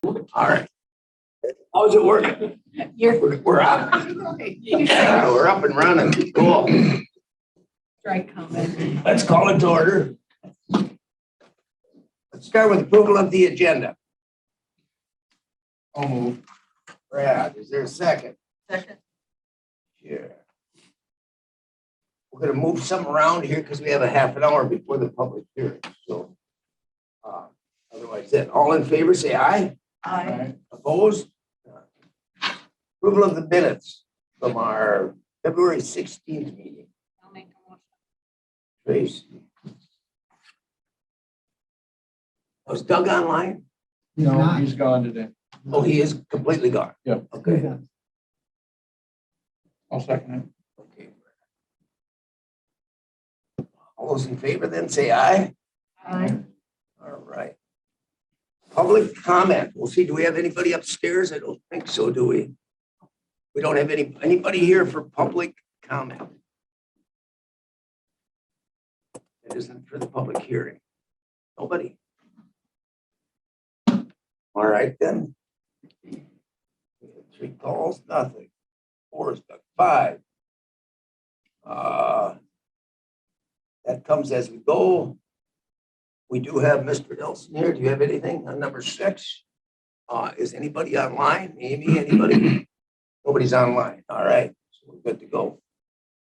All right. How's it working? We're up. Yeah, we're up and running. Cool. Dry comment. Let's call it to order. Let's start with approval of the agenda. I'll move. Brad, is there a second? Second. Yeah. We're gonna move some around here because we have a half an hour before the public hearing, so. Otherwise, then, all in favor, say aye. Aye. Opposed? Approval of the minutes from our February 16th meeting. I'll make a motion. Tracy. Was Doug online? No, he's gone today. Oh, he is completely gone? Yeah. Okay. I'll second Okay. All those in favor then say aye. Aye. All right. Public comment. We'll see. Do we have anybody upstairs? I don't think so, do we? We don't have anybody here for public comment. It isn't for the public hearing. Nobody. All right then. 3 calls, nothing. 4 is stuck. 5. That comes as we go. We do have Mr. Nelson here. Do you have anything on number 6? Is anybody online? Amy, anybody? Nobody's online. All right, so we're good to go.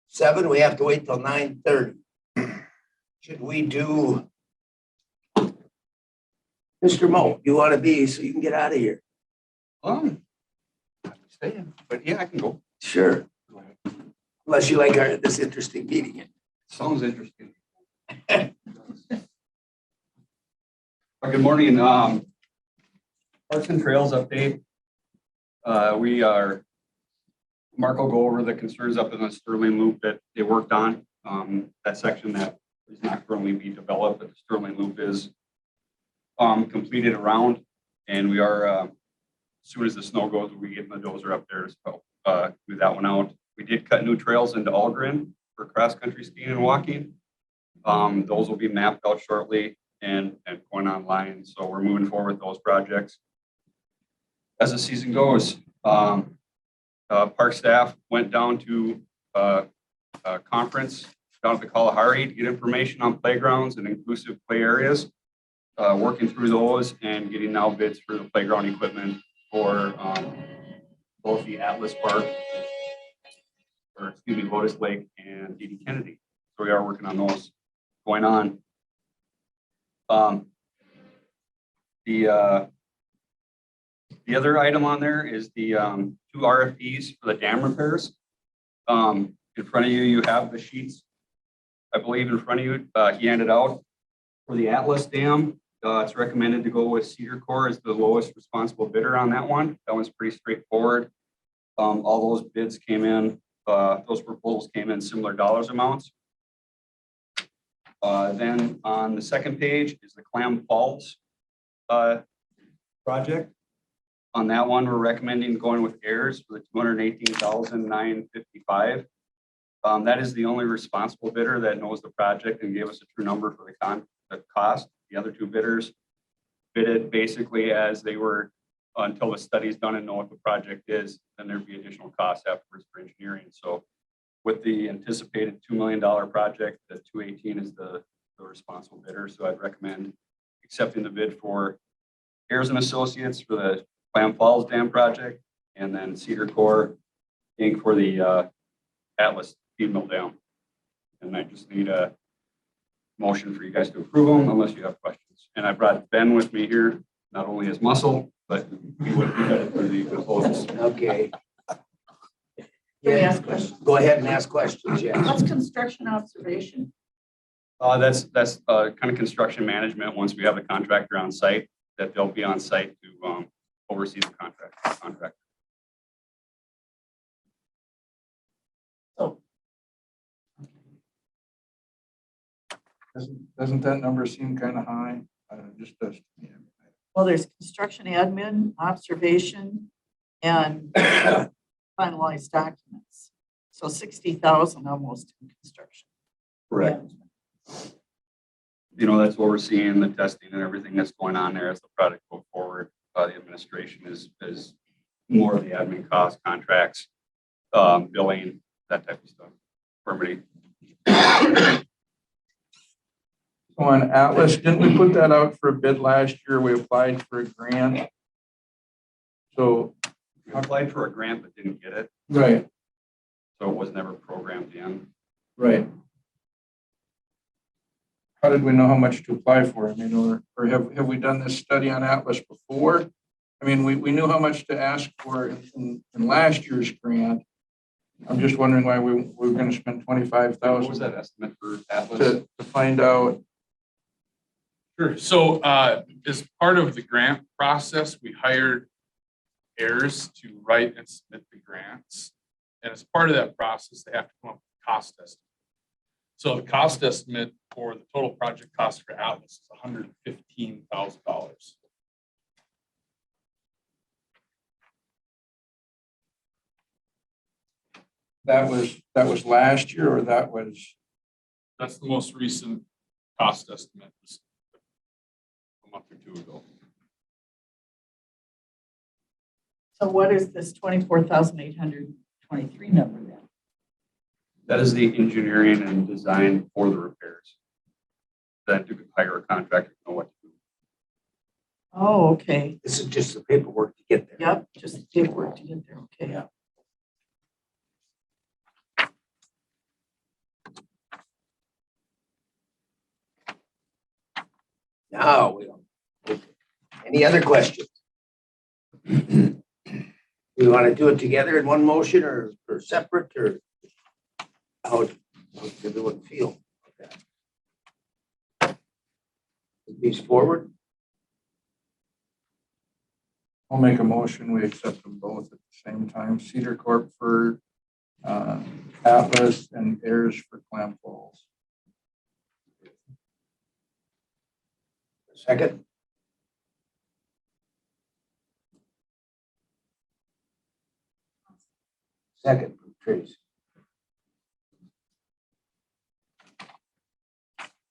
7, we have to wait till 9:30. Should we do? Mr. Mo, you want to be so you can get out of here? I'm staying, but yeah, I can go. Sure. Unless you like this interesting meeting. Sounds interesting. Good morning. Parks and Trails update. Mark will go over the concerns up in the Sterling Loop that they worked on. That section that is not currently being developed, but the Sterling Loop is completed around, and we are as soon as the snow goes, we'll be getting the dozer up there to help move that one out. We did cut new trails into Algren for cross-country skiing and walking. Those will be mapped out shortly and going online. So we're moving forward with those projects. As the season goes, park staff went down to a conference down at the Kalahari to get information on playgrounds and inclusive play areas. Working through those and getting now bids for the playground equipment for both the Atlas Park, or excuse me, Lotus Lake and D.D. Kennedy. So we are working on those going on. The other item on there is the 2 RFPs for the dam repairs. In front of you, you have the sheets. I believe in front of you, he handed out for the Atlas Dam. It's recommended to go with Cedar Core as the lowest responsible bidder on that one. That one's pretty straightforward. All those bids came in, those proposals came in similar dollars amounts. Then on the second page is the Clam Falls project. On that one, we're recommending going with Ayers for the $218,955. That is the only responsible bidder that knows the project and gave us a true number for the cost. The other 2 bidders bid it basically as they were until the study's done and know what the project is, then there'd be additional costs afterwards for engineering. So with the anticipated $2 million project, the 218 is the responsible bidder. So I'd recommend accepting the bid for Ayers and Associates for the Clam Falls Dam project, and then Cedar Core Inc. for the Atlas Feed Mill Dam. And I just need a motion for you guys to approve them unless you have questions. And I brought Ben with me here, not only as muscle, but he would be better for the proposals. Okay. Can we ask questions? Go ahead and ask questions, yes. What's construction observation? That's kind of construction management. Once we have the contractor on site, that they'll be on site to oversee the contract. Oh, Doesn't that number seem kind of high? Just does. Yeah. well, there's construction admin, observation, and finalized documents. So 60,000 almost in construction. Correct. You know, that's what we're seeing, the testing and everything that's going on there as the product goes forward. The administration is more of the admin costs, contracts, billing, that type of stuff, permitting. So on Atlas, didn't we put that out for a bid last year? We applied for a grant. So, We applied for a grant but didn't get it, right, so it was never programmed in. right. How did we know how much to apply for? I mean, or have we done this study on Atlas before? I mean, we knew how much to ask for in last year's grant. I'm just wondering why we were going to spend What was $25,000 that estimate for Atlas? to find out. Sure. So as part of the grant process, we hired heirs to write and submit the grants. And as part of that process, they have to come up with a cost estimate. So the cost estimate for the total project cost for Atlas is $115,000. That was last year, or that was, That's the most recent cost estimate, was a month or two ago. So what is this 24,823 number then? That is the engineering and design for the repairs. Then you could hire a contractor to know what to do. Oh, okay. This is just the paperwork to get there. Yep, just paperwork to get there. Okay. Yeah. Now, any other questions? We want to do it together in one motion or separate, or how does everyone feel? These forward? I'll make a motion, we accept them both at the same time. Cedar Corp for Atlas and heirs for Clam Falls. Second? Second, Trace.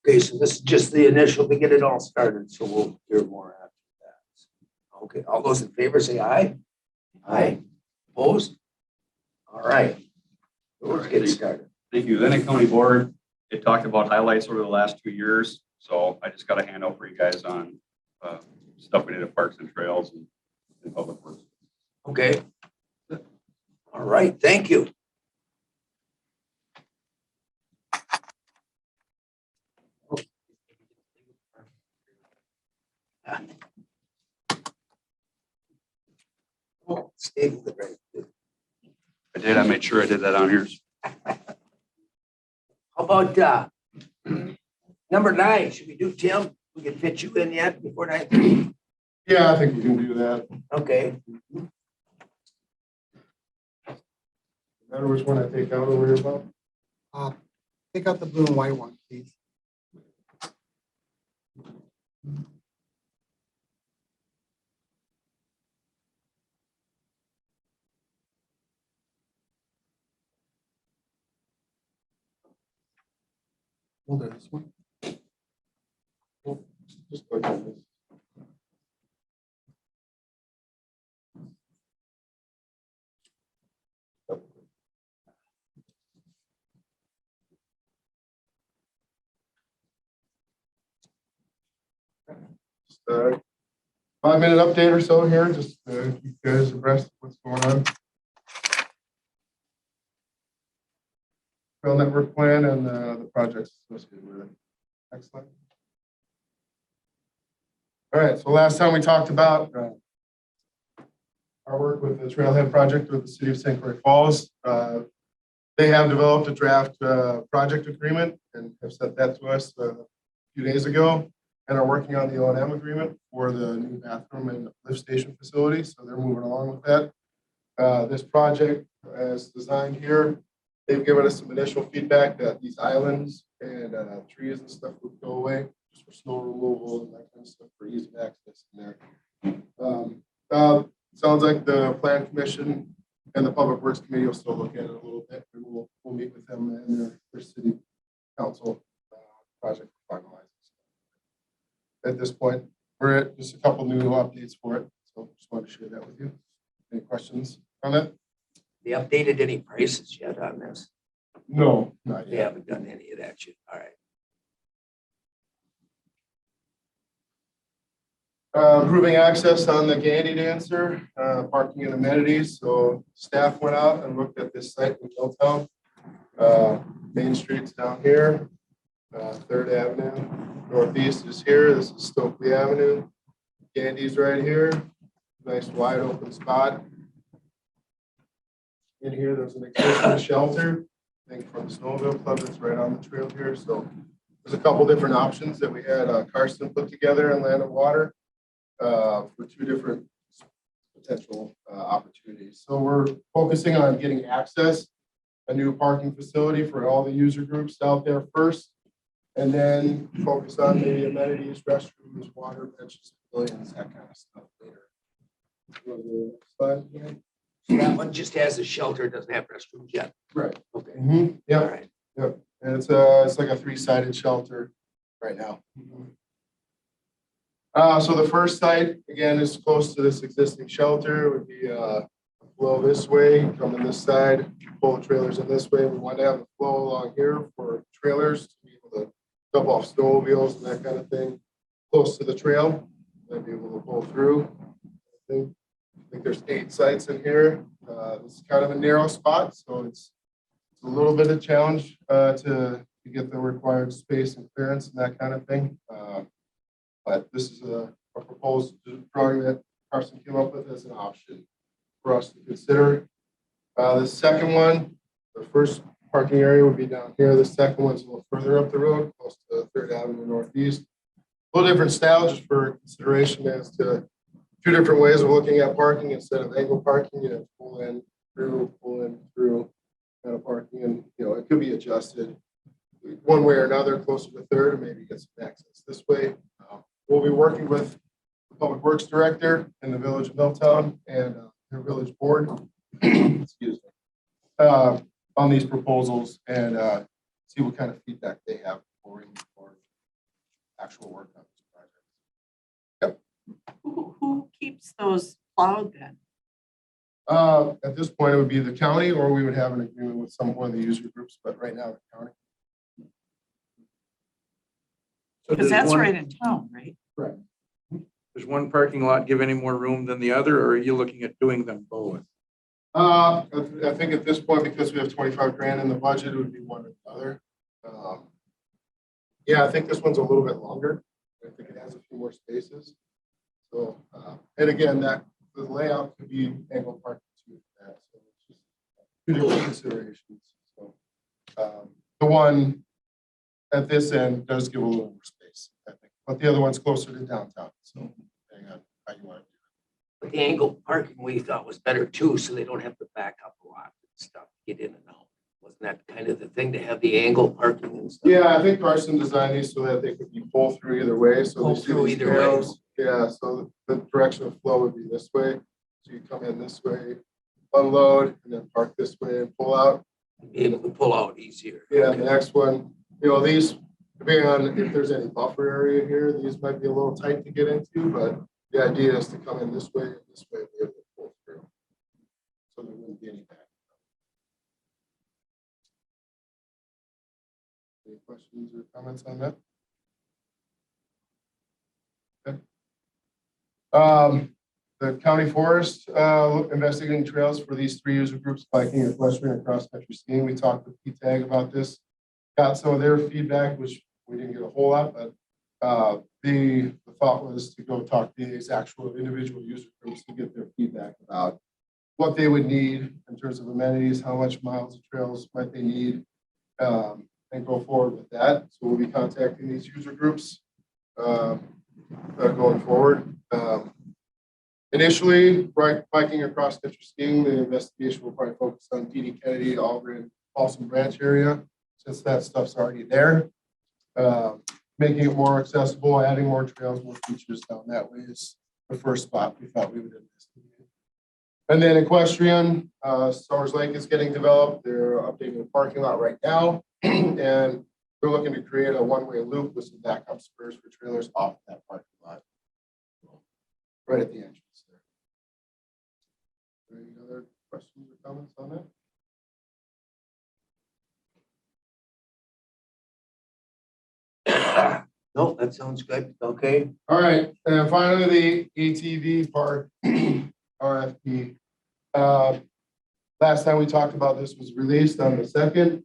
Okay, so this is just the initial to get it all started, so we'll hear more after that. Okay, all those in favor say aye. Aye. Opposed? All right. Let's get started. Thank you. Then County Board, it talked about highlights over the last 2 years. So I just got a handout for you guys on stuff we did at Parks and Trails and Public Works. Okay. All right, thank you. Oh, stay with it, right. I did. I made sure I did that on here. How about number 9? Should we do Tim? We can fit you in yet before 9:30? Yeah, I think we can do that. Okay. No matter which one I take out over here, Bob. Take out the blue and white one, please. Hold on, this one. Just click on this. Just 5-minute update or so here, just to keep you guys abreast of what's going on. Trail network plan and the projects associated with it. Excellent. All right, so last time we talked about our work with the Trailhead project with the city of St. Croix Falls. They have developed a draft project agreement and have sent that to us a few days ago, and are working on the O&M agreement for the new bathroom and lift station facility. So they're moving along with that. This project, as designed here, they've given us some initial feedback that these islands and trees and stuff would go away just for snow removal and that kind of stuff for ease of access in there. Sounds like the Plan Commission and the Public Works Committee will still look at it a little bit, and we'll meet with them and their city council project finalized. At this point, we're at just a couple new updates for it. So to share that with you. Any questions on that? They updated any prices yet on this? No, not They yet. haven't done any of that shit. All right. Improving access on the Gandy dancer, parking and amenities. So staff went out and looked at this site in Milltown. Main Street's down here. 3rd Avenue. Northeast is here. This is Stokely Avenue. Gandy's right here. Nice wide open spot. In here, there's an existing shelter. I think from the Snowmobile Club that's right on the trail here. So there's a couple different options that we had Carson put together in Land and Water for 2 different potential opportunities. So we're focusing on getting access, a new parking facility for all the user groups out there first, and then focus on maybe amenities, restrooms, water benches, pavilions, that kind of stuff later. Go to the next slide, again. So that one just has a shelter, doesn't have restrooms yet. Right. Okay. Mm-hmm. All Yep. right. Yep. And it's like a 3-sided shelter right now. So the first site, again, is close to this existing shelter. It would be a flow this way, come in this side, pull the trailers in this way. We want to have a flow along here for trailers to be able to dump off snowmobiles and that kind of thing, close to the trail, and be able to pull through. I think there's 8 sites in here. It's kind of a narrow spot, so it's a little bit of challenge to get the required space and clearance and that kind of thing. But this is a proposed drawing that Carson came up with as an option for us to consider. The second one, the first parking area would be down here. The second one's a little further up the road, close to 3rd Avenue Northeast. A little different style, just for consideration as to 2 different ways of looking at parking. Instead of angle parking, you have pull in, through kind of parking, and it could be adjusted one way or another, closer to 3rd, and maybe get some access this way. We'll be working with the Public Works Director in the Village of Milltown and their village board, excuse me, on these proposals and see what kind of feedback they have before we move forward actual work on this project. Who keeps those plowed then? At this point, it would be the county, or we would have an agreement with some one of the user groups, but right now, the county. So Because does that's one- right in town, right? Does one parking lot give any more room than the other, or are you looking at doing them both? I think at this point, because we have 25 grand in the budget, it would be one or the other. Yeah, I think this one's a little bit longer. I think it has a few more spaces. So, and again, that the layout could be angle parking too. So it's just 2 different considerations. So, the one at this end does give a little more space, I think, but the other one's closer to downtown. So, depending on how you want to do it. But the angle parking we thought was better too, so they don't have to back up a lot and stuff, get in and out. Wasn't that kind of the thing to have the angle parking and stuff? Yeah, I think Carson designed these so that they could be pull through either way. So Pull they see through these either way. arrows. Yeah, so the direction of flow would be this way. So you come in this way, unload, and then park this way and pull out. Be able to pull out easier. Yeah, the next one, these, depending on if there's any buffer area here, these might be a little tight to get into, but the idea is to come in this way and this way, and be able to pull through. So there wouldn't be any back. Any questions or comments on that? Okay. The county forest investigating trails for these 3 user groups, biking, equestrian, and cross-country skiing. We talked with PTAG about this, got some of their feedback, which we didn't get a whole lot, but the thought was to go talk to these actual individual user groups to get their feedback about what they would need in terms of amenities, how much miles of trails might they need, and go forward with that. So we'll be contacting these user groups going forward. Initially, biking or cross-country skiing, the investigation will probably focus on D.D. Kennedy, Albrin, Paulson Branch area, since that stuff's already there. Making it more accessible, adding more trails, more features down that way is the first spot we thought we would investigate. And then equestrian, Stars Lake is getting developed. They're updating the parking lot right now. And they're looking to create a one-way loop with some backup spurs for trailers off that parking lot. Right at the entrance questions or comments on that? No, that sounds good. Okay. All right, and finally, the ATV park RFP. Last time we talked about this was released on the second.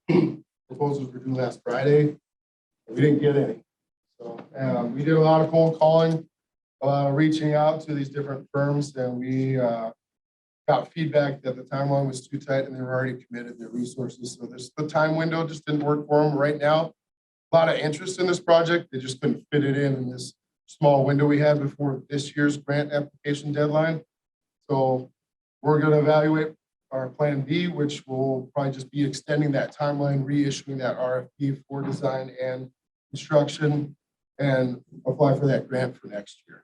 Proposals were due last Friday. We didn't get any. So we did a lot of cold calling, reaching out to these different firms, and we got feedback that the timeline was too tight and they were already committed their resources. So the time window just didn't work for them right now. A lot of interest in this project. They just couldn't fit it in this small window we had before this year's grant application deadline. So we're going to evaluate our plan B, which will probably just be extending that timeline, reissuing that RFP for design and construction, and apply for that grant for next year.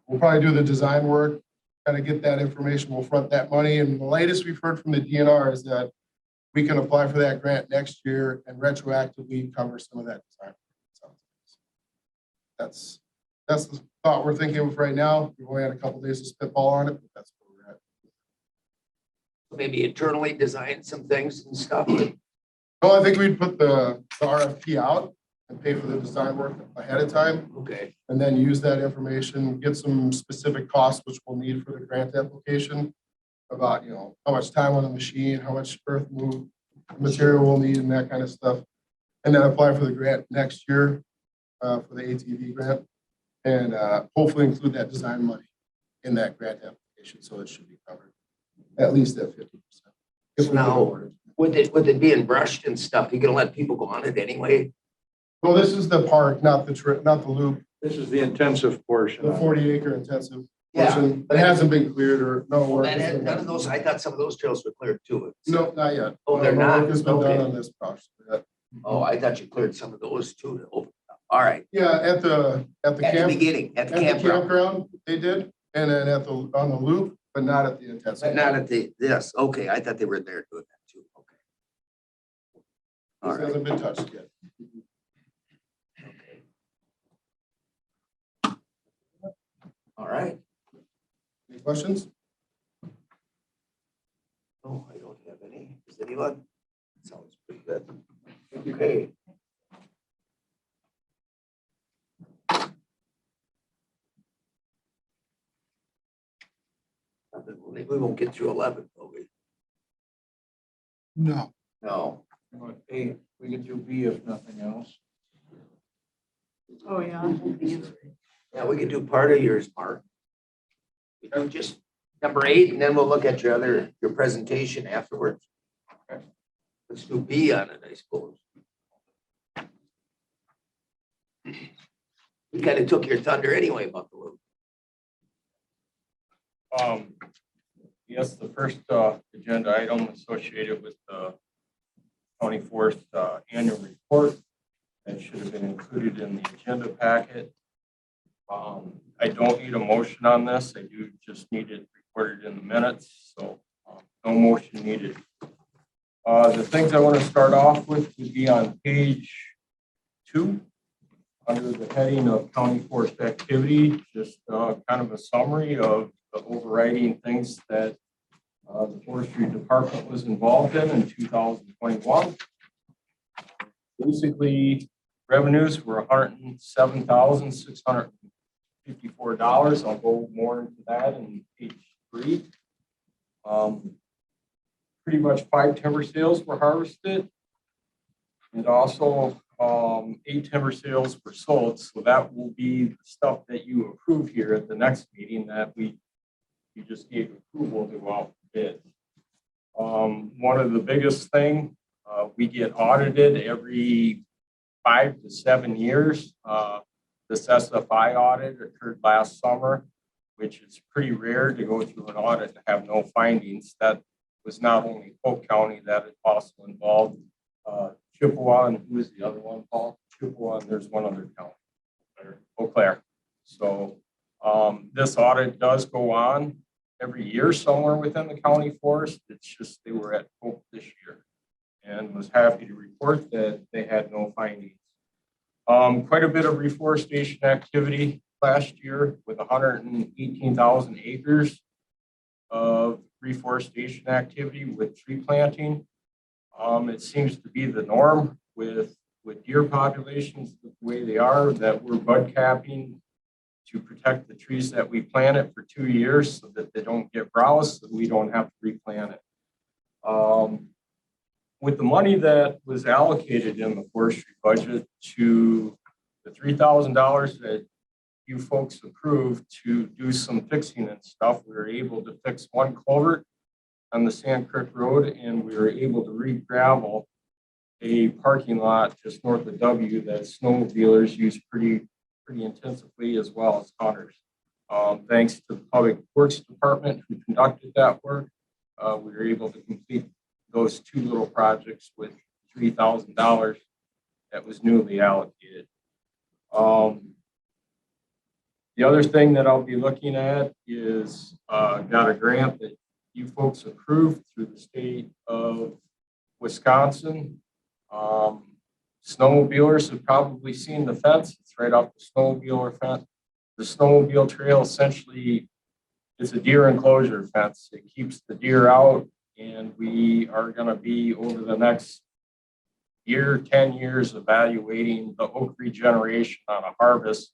We'll probably do the design work, kind of get that information. We'll front that money. And the latest we've heard from the DNR is that we can apply for that grant next year and retroactively cover some of that design. So that's the thought we're thinking of right now. We've only had a couple days to spitball on it, but that's where we're at. Maybe internally design some things and stuff. Well, I think we'd put the RFP out and pay for the design work ahead of time, Okay. and then use that information, get some specific costs, which we'll need for the grant application, about, how much time on the machine, how much earth move material we'll need, and that kind of stuff. And then apply for the grant next year for the ATV grant, and hopefully include that design money in that grant application, so it should be covered at least at 50%. So now, with it being brushed and stuff, you're gonna let people go on it anyway? Well, this is the park, not the trip, not the loop, This is the intensive portion. the 40-acre intensive Yeah, portion. but It hasn't been cleared or no work. That has had, been none of done. those, I thought some of those trails were cleared too. No, not yet. Oh, they're No not? work has been Okay. done on this project yet. Oh, I thought you cleared some of those too. To open up. All right. Yeah, at the At the camp, beginning, at the at the campground, campground, they did, and then on the loop, but not at the but intensive. not at this. Okay, I thought they were there doing that too. Okay. All This right. hasn't been touched yet. Okay. All right. Any questions? Oh, I don't have any. Does anyone? Sounds pretty good. Okay. We won't get through 11, will we? No. No. A, we could do B if nothing else. Oh, yeah. Yeah, we could do part of yours, Mark. We do just number 8, and then we'll look at your presentation afterwards. Okay. Let's do B on it, I suppose. We kind of took your thunder anyway about the loop. Yes, the first agenda item associated with the 24th annual report that should have been included in the agenda packet. I don't need a motion on this. I do just need it recorded in the minutes, so no motion needed. The things I want to start off with would be on page 2 under the heading of county forest activity, just kind of a summary of the overriding things that the forestry department was involved in 2021. Basically, revenues were $107,654. I'll go more into that in page 3. Pretty much 5 timber sales were harvested, and also 8 timber sales were sold. So that will be the stuff that you approve here at the next meeting that you just gave approval to go out for bid. One of the biggest thing, we get audited every 5 to 7 years. This Sfi audit occurred last summer, which is pretty rare to go through an audit and have no findings. That was not only Polk County, that it also involved Chippewa, and who is the other one, Paul? Chippewa, and there's one other county, Eau Claire. So this audit does go on every year somewhere within the county forest. It's just they were at Polk this year and was happy to report that they had no findings. Quite a bit of reforestation activity last year with 118,000 acres of reforestation activity with tree planting. It seems to be the norm with deer populations the way they are, that we're bud capping to protect the trees that we planted for 2 years so that they don't get browse, so we don't have to replant it. With the money that was allocated in the forestry budget to the $3,000 that you folks approved to do some fixing and stuff, we were able to fix one culvert on the Sand Creek Road, and we were able to re-gravel a parking lot just north of W that snowmobilers use pretty intensively, as well as hunters. Thanks to the Public Works Department who conducted that work, we were able to complete those 2 little projects with $3,000 that was newly allocated. The other thing that I'll be looking at is got a grant that you folks approved through the state of Wisconsin. Snowmobilers have probably seen the fence. It's right off the snowmobile fence. The snowmobile trail essentially is a deer enclosure fence. It keeps the deer out, and we are going to be over the next year, 10 years, evaluating the oak regeneration on a harvest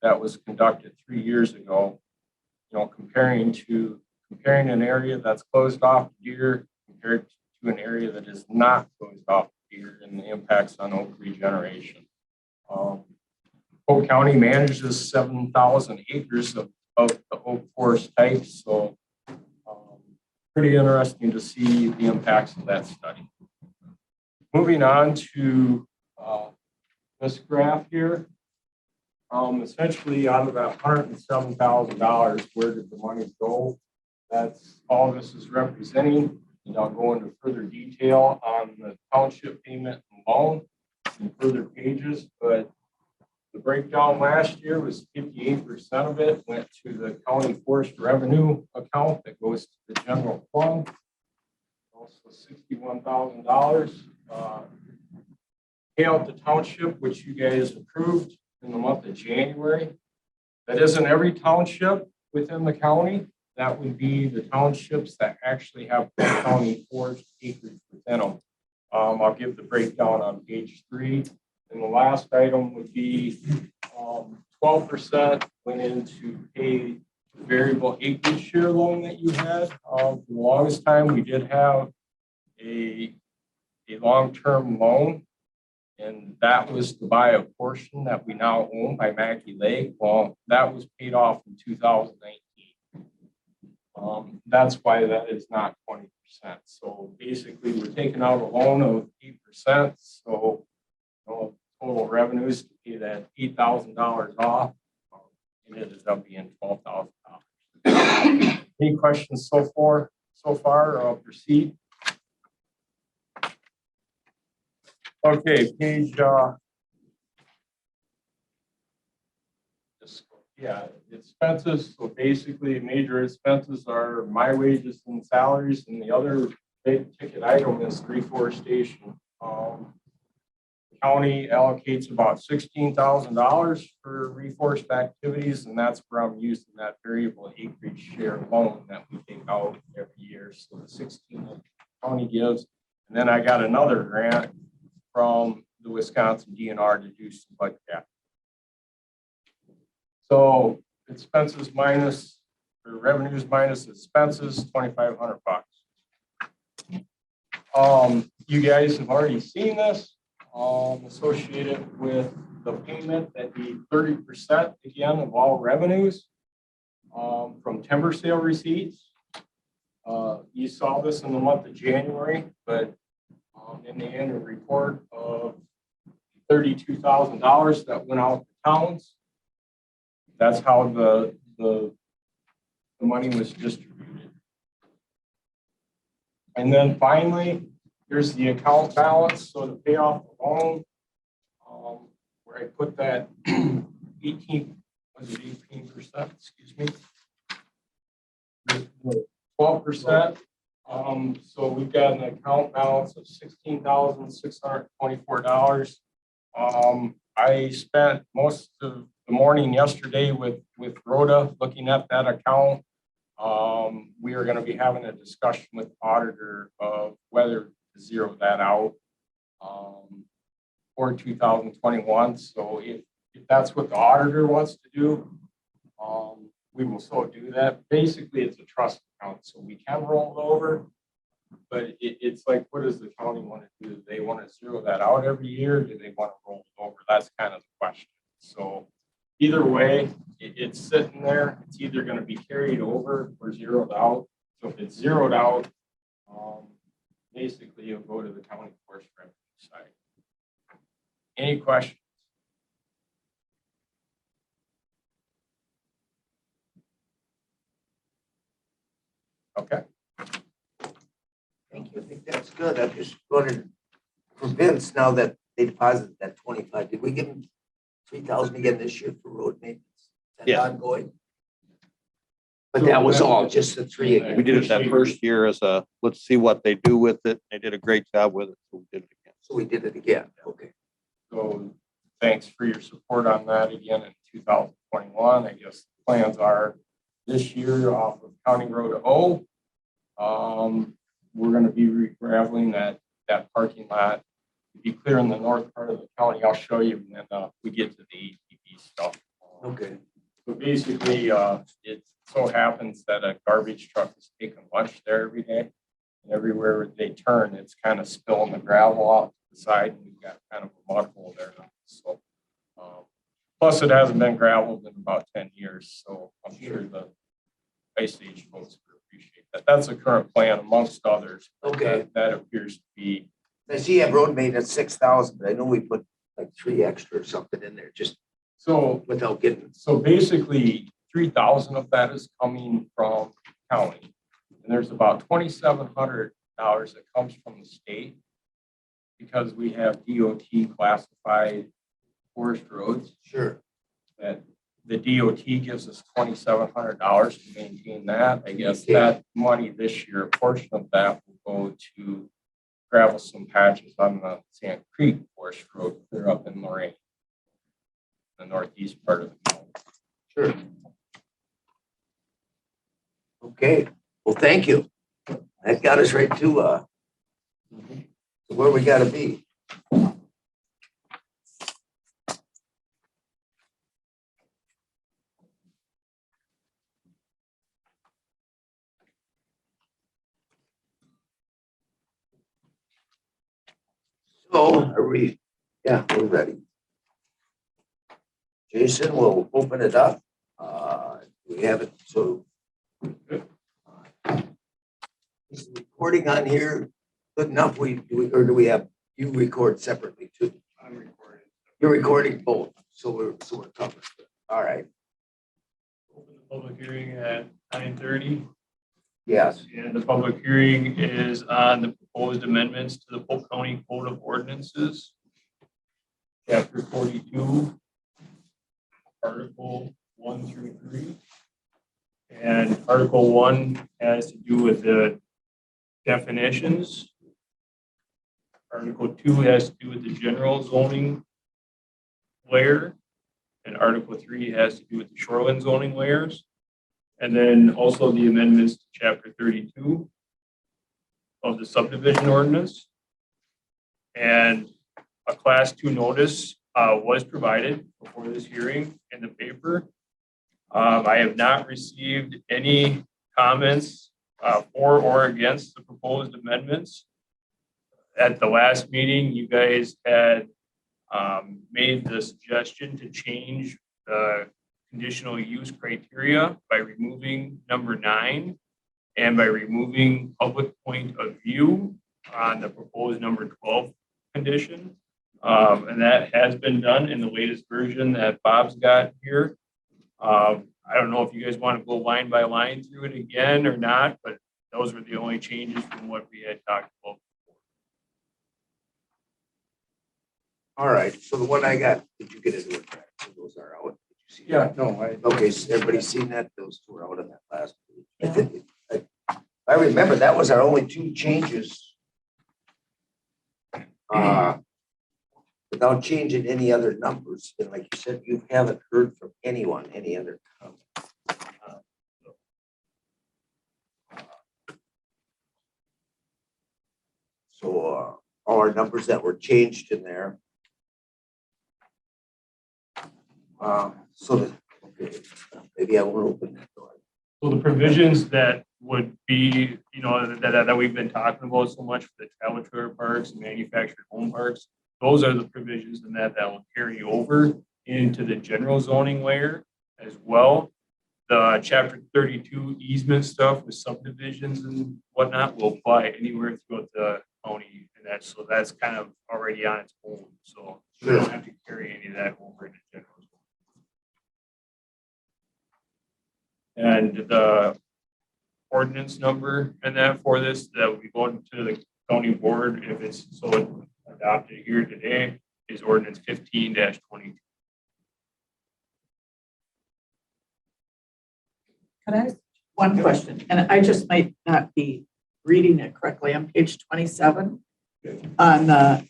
that was conducted 3 years ago. You know, comparing an area that's closed off to deer compared to an area that is not closed off to deer, and the impacts on oak regeneration. Polk County manages 7,000 acres of the oak forest type, so pretty interesting to see the impacts of that study. Moving on to this graph here. Essentially, out of that $107,000, where did the money go? That's all this is representing. And I'll go into further detail on the township payment and loan in further pages, but the breakdown last year was 58% of it went to the county forest revenue account that goes to the general fund. Also $61,000 payout to township, which you guys approved in the month of January. That isn't every township within the county. That would be the townships that actually have county forest acreage within them. I'll give the breakdown on page 3. And the last item would be 12% went into pay the variable acreage share loan that you had. For the longest time, we did have a long-term loan, and that was to buy a portion that we now own by Mackey Lake. Well, that was paid off in 2019. That's why that is not 20%. So basically, we're taking out a loan of 8%. So total revenues to pay that $8,000 off, and it ended up being $12,000. Any questions so far? I'll proceed. Okay, page. Expenses. So basically, major expenses are my wages and salaries, and the other big ticket item is reforestation. The county allocates about $16,000 for reforest activities, and that's where I'm using that variable acreage share loan that we take out every year. So the 16 that the county gives, and then I got another grant from the Wisconsin DNR to do some bud cap. So expenses minus, or revenues minus expenses, $2,500. You guys have already seen this, associated with the payment that be 30% again of all revenues from timber sale receipts. You saw this in the month of January, but in the annual report of $32,000 that went out to towns. That's how the money was distributed. And then finally, here's the account balance. So to pay off the loan, where I put that 18%, excuse me, 12%. So we've got an account balance of $16,624. I spent most of the morning yesterday with Rhoda looking at that account. We are gonna be having a discussion with the auditor of whether to zero that out for 2021. So if that's what the auditor wants to do, we will so do that. Basically, it's a trust account, so we can roll it over. But it's like, what does the county want to do? Do they want to zero that out every year? Or do they want to roll it over? That's kind of the question. So either way, it's sitting there. It's either going to be carried over or zeroed out. So if it's zeroed out, basically you'll go to the county forest revenue side. Any questions? Okay. Thank you. I think that's good. I'm just wondering for Vince, now that they deposited that 25, did we give him 3,000 again this year for road maintenance? That's Yes. ongoing. But that was all, just the three again. We did it that first year as a, let's see what they do with it. They did a great job with it, so we did it again. So we did it again. Okay. So thanks for your support on that again in 2021. I guess the plans are this year off of County Road O. We're going to be re-graveling that parking lot. To be clear, in the north part of the county, I'll show you when we get to the ATV stuff. Okay. So basically, it so happens that a garbage truck is taking lunch there every day. And everywhere they turn, it's kind of spilling the gravel off the side, and we've got kind of a mud hole there now. So, plus it hasn't been gravelled in about 10 years, so I'm sure the Ice Age folks would appreciate that. That's the current plan amongst others. Okay. That appears to be. I see you have road maintenance 6,000, but I know we put like 3 extra or something in there just So without getting. So basically, 3,000 of that is coming from county. And there's about $2,700 that comes from the state because we have DOT classified forest roads. Sure. That the DOT gives us $2,700 to maintain that. I guess that money this year, a portion of that will go to gravel some patches on the Sand Creek Forest Road. They're up in Lorraine, the northeast part of the county. Sure. Okay. Well, thank you. That got us right to where we got to be. So are we, yeah, we're ready. Jason, we'll open it up. We have it, so. Is the recording on here good enough? Or do we have, you record separately too? I'm recording. You're recording both, so we're covered. All right, Open the public hearing at 9:30, yes, and the public hearing is on the proposed amendments to the Polk County Code of Ordinances, Chapter 42, Article 1 through 3. And Article 1 has to do with the definitions. Article 2 has to do with the general zoning layer. And Article 3 has to do with the shoreline zoning layers. And then also the amendments to Chapter 32 of the subdivision ordinance. And a Class 2 notice was provided before this hearing in the paper. I have not received any comments for or against the proposed amendments. At the last meeting, you guys had made the suggestion to change the conditional use criteria by removing number 9 and by removing public point of view on the proposed number 12 condition. And that has been done in the latest version that Bob's got here. I don't know if you guys want to go line by line through it again or not, but those were the only changes from what we had talked about. all right, so the one I got, did you get into it? Those are out. Did you see that? Yeah, no, Okay, so everybody's seen that? Those two are out on that last page. I remember that was our only 2 changes. Without changing any other numbers, and like you said, you haven't heard from anyone, any other comment. our numbers that were changed in there. Okay, maybe I won't open that door. So the provisions that would be, that we've been talking about so much for the travel trailer parks and manufactured home parks, those are the provisions in that will carry over into the general zoning layer as well. The chapter 32 easement stuff with subdivisions and whatnot will apply anywhere throughout the county, and that's kind of already on its own. So we don't have to carry any of that over into general. And the ordinance number and that for this, that will be going to the county board if it's so adopted here today, is ordinance 15-22. Can I ask one question? And I just might not be reading it correctly. On page 27, on the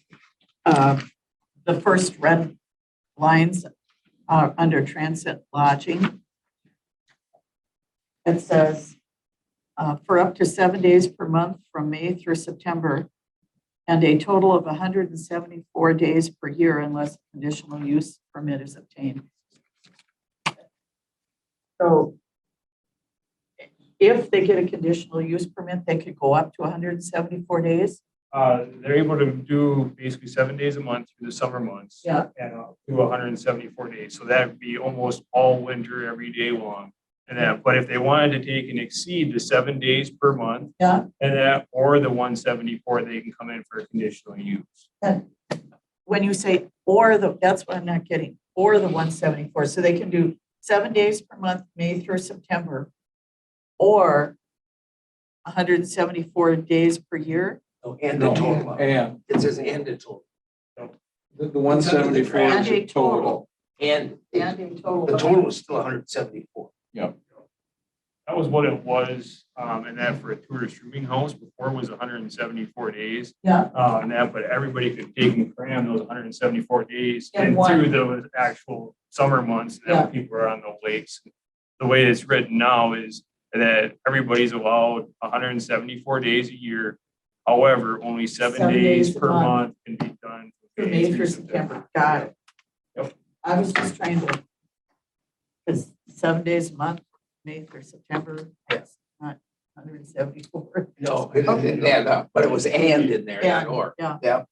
first red lines under transit lodging, it says for up to 7 days per month from May through September, and a total of 174 days per year unless conditional use permit is obtained. So if they get a conditional use permit, they could go up to 174 days? They're able to do basically 7 days a month through the summer months. Yeah. And do 174 days. So that would be almost all winter, every day long. And that, but if they wanted to take and exceed the 7 days per month, Yeah. and that, or the 174, they can come in for a conditional use. And when you say, or that's what I'm not getting, or the 174, so they can do 7 days per month, May through September, or 174 days per year? Oh, and the total. And It says and the total. the 174 And is a a total. And And a total. the total is still 174. That was what it was, and that for a tourist rooming house before was 174 days. Yeah. And that, but everybody could take and cram those 174 days In and one. through those actual summer months, and then when people are on the lakes. The way it's written now is that everybody's allowed 174 days a year. However, only 7 days a per month. month can be done. From May through September, got it. Yep. I was just trying to, because 7 days a month, May through September, yes, not 174. No, it didn't add up, but it was and in there, not or. Yeah. Yeah.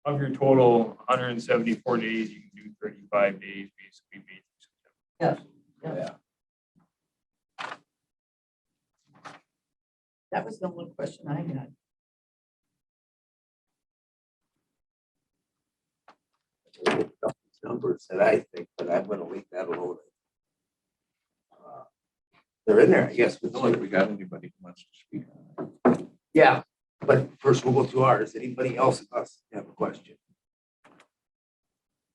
Of your total 174 days, you can do 35 days basically May through September. Yeah. That was the only question I had. Numbers that I think, but I'm gonna leave that alone. They're in there, I guess. It's not like we got anybody who wants to speak on it. Yeah, but first we'll go through ours. Anybody else of us have a question?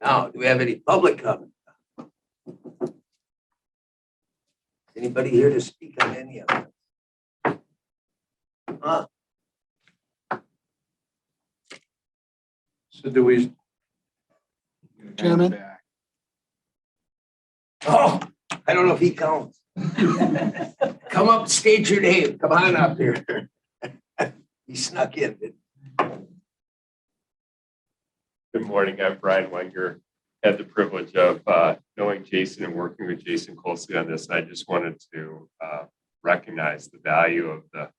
Now, do we have any public comment? Anybody here to speak on any of it? So do we? Chairman? Oh, I don't know if he counts. Come up, state your name. Come on up here. He snuck in. Good morning, I'm Brian Wenger. Had the privilege of knowing Jason and working with Jason closely on this. I just wanted to recognize the value of the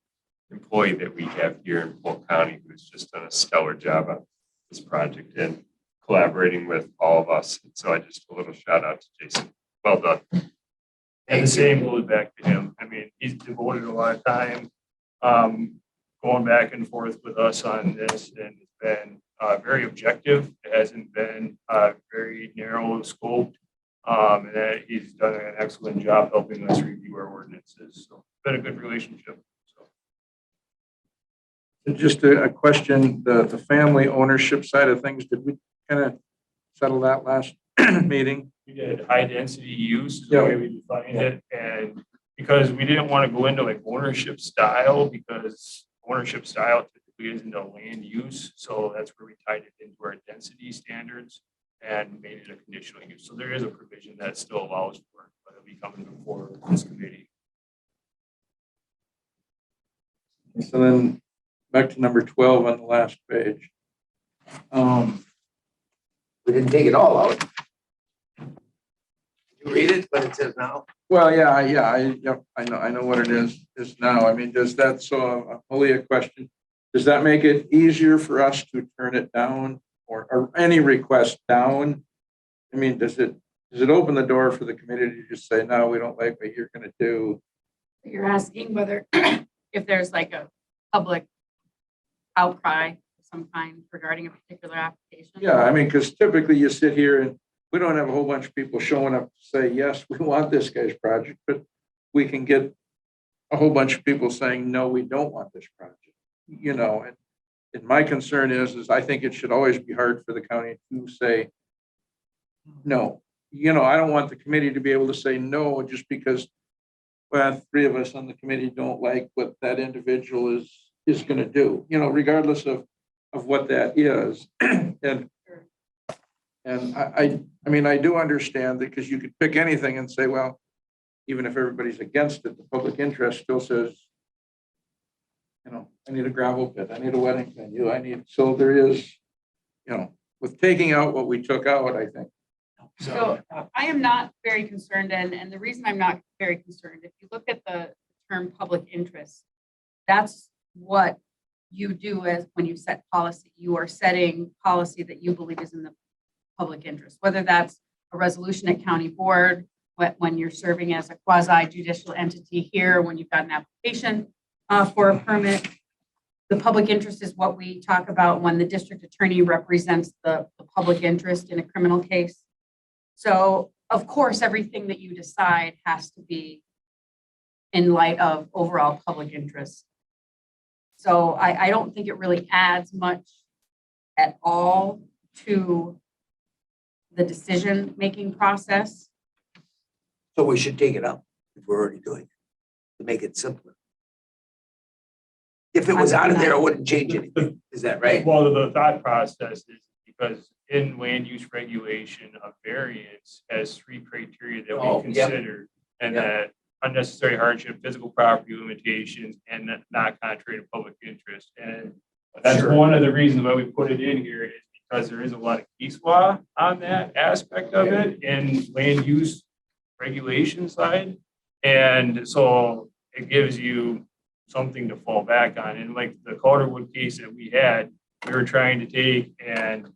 employee that we have here in Polk County who's just done a stellar job on this project and collaborating with all of us. And so I just a little shout out to Jason. Well done. And the same goes back to him. I mean, he's devoted a lot of time going back and forth with us on this, and it's been very objective. It hasn't been very narrow scoped, and that he's done an excellent job helping us review our ordinances. So it's been a good relationship. So. Just a question, the family ownership side of things, did we kind of settle that last meeting? We did high density use is the way we defined it. And because we didn't want to go into like ownership style, because ownership style typically isn't a land use. So that's where we tied it into our density standards and made it a conditional use. So there is a provision that still allows for it, but it'll be coming before this committee. So then back to number 12 on the last page. We didn't take it all out. You read it, what it says now? Well, yep, I know what it is now. I mean, does that, so only a question. Does that make it easier for us to turn it down or any request down? I mean, does it open the door for the committee to just say, no, we don't like what you're gonna do? You're asking whether, if there's like a public outcry of some kind regarding a particular application? Yeah, I mean, because typically you sit here and we don't have a whole bunch of people showing up to say, yes, we want this guy's project, but we can get a whole bunch of people saying, no, we don't want this project. You know, and my concern is I think it should always be hard for the county to say no. You know, I don't want the committee to be able to say no just because, well, 3 of us on the committee don't like what that individual is going to do, you know, regardless of what that is. And I mean, I do understand that because you could pick anything and say, well, even if everybody's against it, the public interest still says, you know, I need a gravel pit, I need a wedding venue, so there is, you know, with taking out what we took out, I think. So I am not very concerned, and the reason I'm not very concerned, if you look at the term public interest, that's what you do as when you set policy. You are setting policy that you believe is in the public interest, whether that's a resolution at county board, when you're serving as a quasi judicial entity here, when you've got an application for a permit. The public interest is what we talk about when the district attorney represents the public interest in a criminal case. So of course, everything that you decide has to be in light of overall public interest. So I don't think it really adds much at all to the decision-making process. So we should take it out if we're already doing it to make it simpler. If it was out of there, it wouldn't change anything. Is that right? Well, the thought process is because in land use regulation, a variance has 3 criteria that Oh, we yep. consider. And Yep. that unnecessary hardship, physical property limitations, and not contrary to public interest. And that's Sure. one of the reasons why we put it in here is because there is a lot of case law on that aspect of it in land use regulation side. And so it gives you something to fall back on. And like the Calderwood case that we had, we were trying to take and,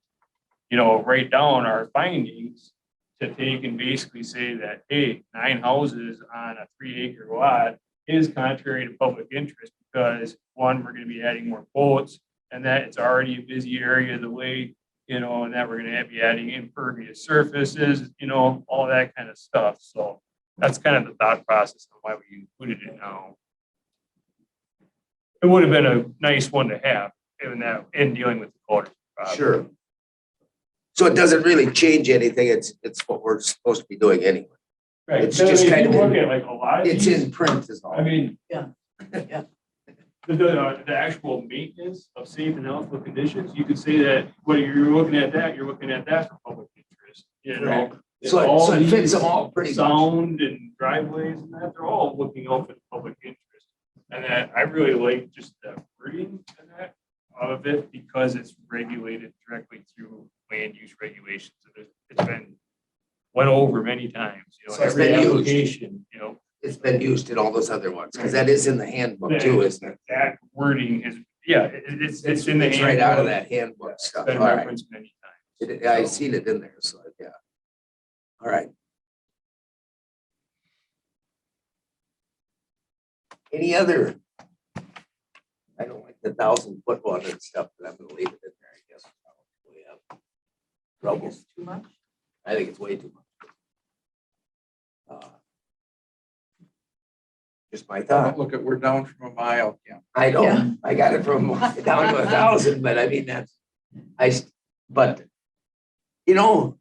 you know, write down our findings to take and basically say that, hey, 9 houses on a 3-acre lot is contrary to public interest because 1, we're going to be adding more boats and that it's already a busy area of the lake, you know, and that we're going to be adding impervious surfaces, you know, all that kind of stuff. So that's kind of the thought process of why we included it now. It would have been a nice one to have in dealing with the quarter. Sure. So it doesn't really change anything. It's what we're supposed to be doing anyway. Right. It's just kind of look at like a lot of It's these, in print is all. I mean, Yeah. the actual maintenance of safe and healthful conditions, you could say that whether you're looking at that for public interest, you know. Right. So it fits them all pretty much. Sound and driveways and that, they're all looking out for the public interest. And that I really like just the wording and that of it because it's regulated directly through land use regulations. So it's been went over many times, you know, So it's every been used. application, you know. It's been used in all those other ones because that is in the handbook too, isn't it? That wording is, yeah, it's in the. It's right out of handbook. that handbook It's stuff. been All right. referenced many times. I seen it in there, so yeah. All right. Any other? I don't like the 1,000-foot one and stuff, but I'm gonna leave it in there, I guess. We have trouble. It's too much. I think it's way too much. Just my thought. Look at, we're down from a mile, yeah. I know, Yeah. I got it from down to 1,000, but I mean, but, you know,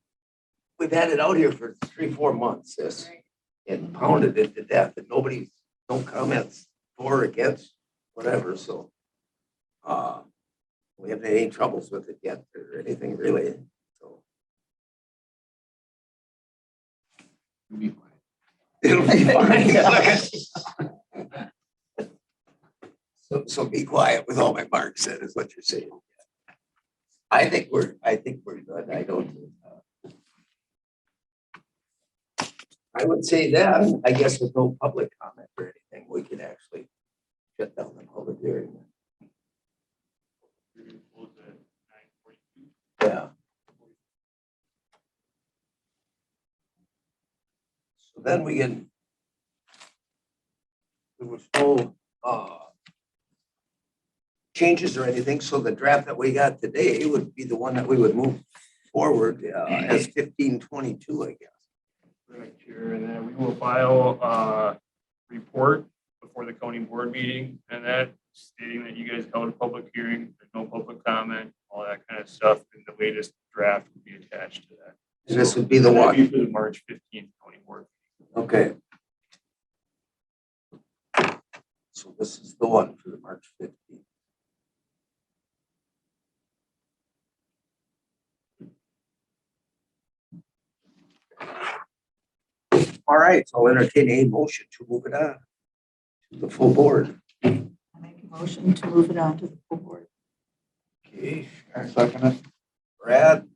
we've had it out here for 3-4 months, this, and pounded it to death, and nobody, no comments for or against, whatever, so. We haven't had any troubles with it yet, or anything really, so. It'll be fine. So be quiet with all my marks, that is what you're saying. I think we're good. I don't. I would say that, I guess with no public comment or anything, we can actually shut down the public hearing. Yeah. So then we can. There was no changes or anything, so the draft that we got today would be the one that we would move forward as 1522, I guess. Correct, Chair, and then we will file a report before the county board meeting, and that stating that you guys held a public hearing, there's no public comment, all that kind of stuff, and the latest draft will be attached to that. And this would be the That'd one. be for the March 15th county board. Okay. So this is the one for the March 15th. All right, so I'll entertain a motion to move it on to the full board. I make a motion to move it on to the full board. Okay, I second it. Brad.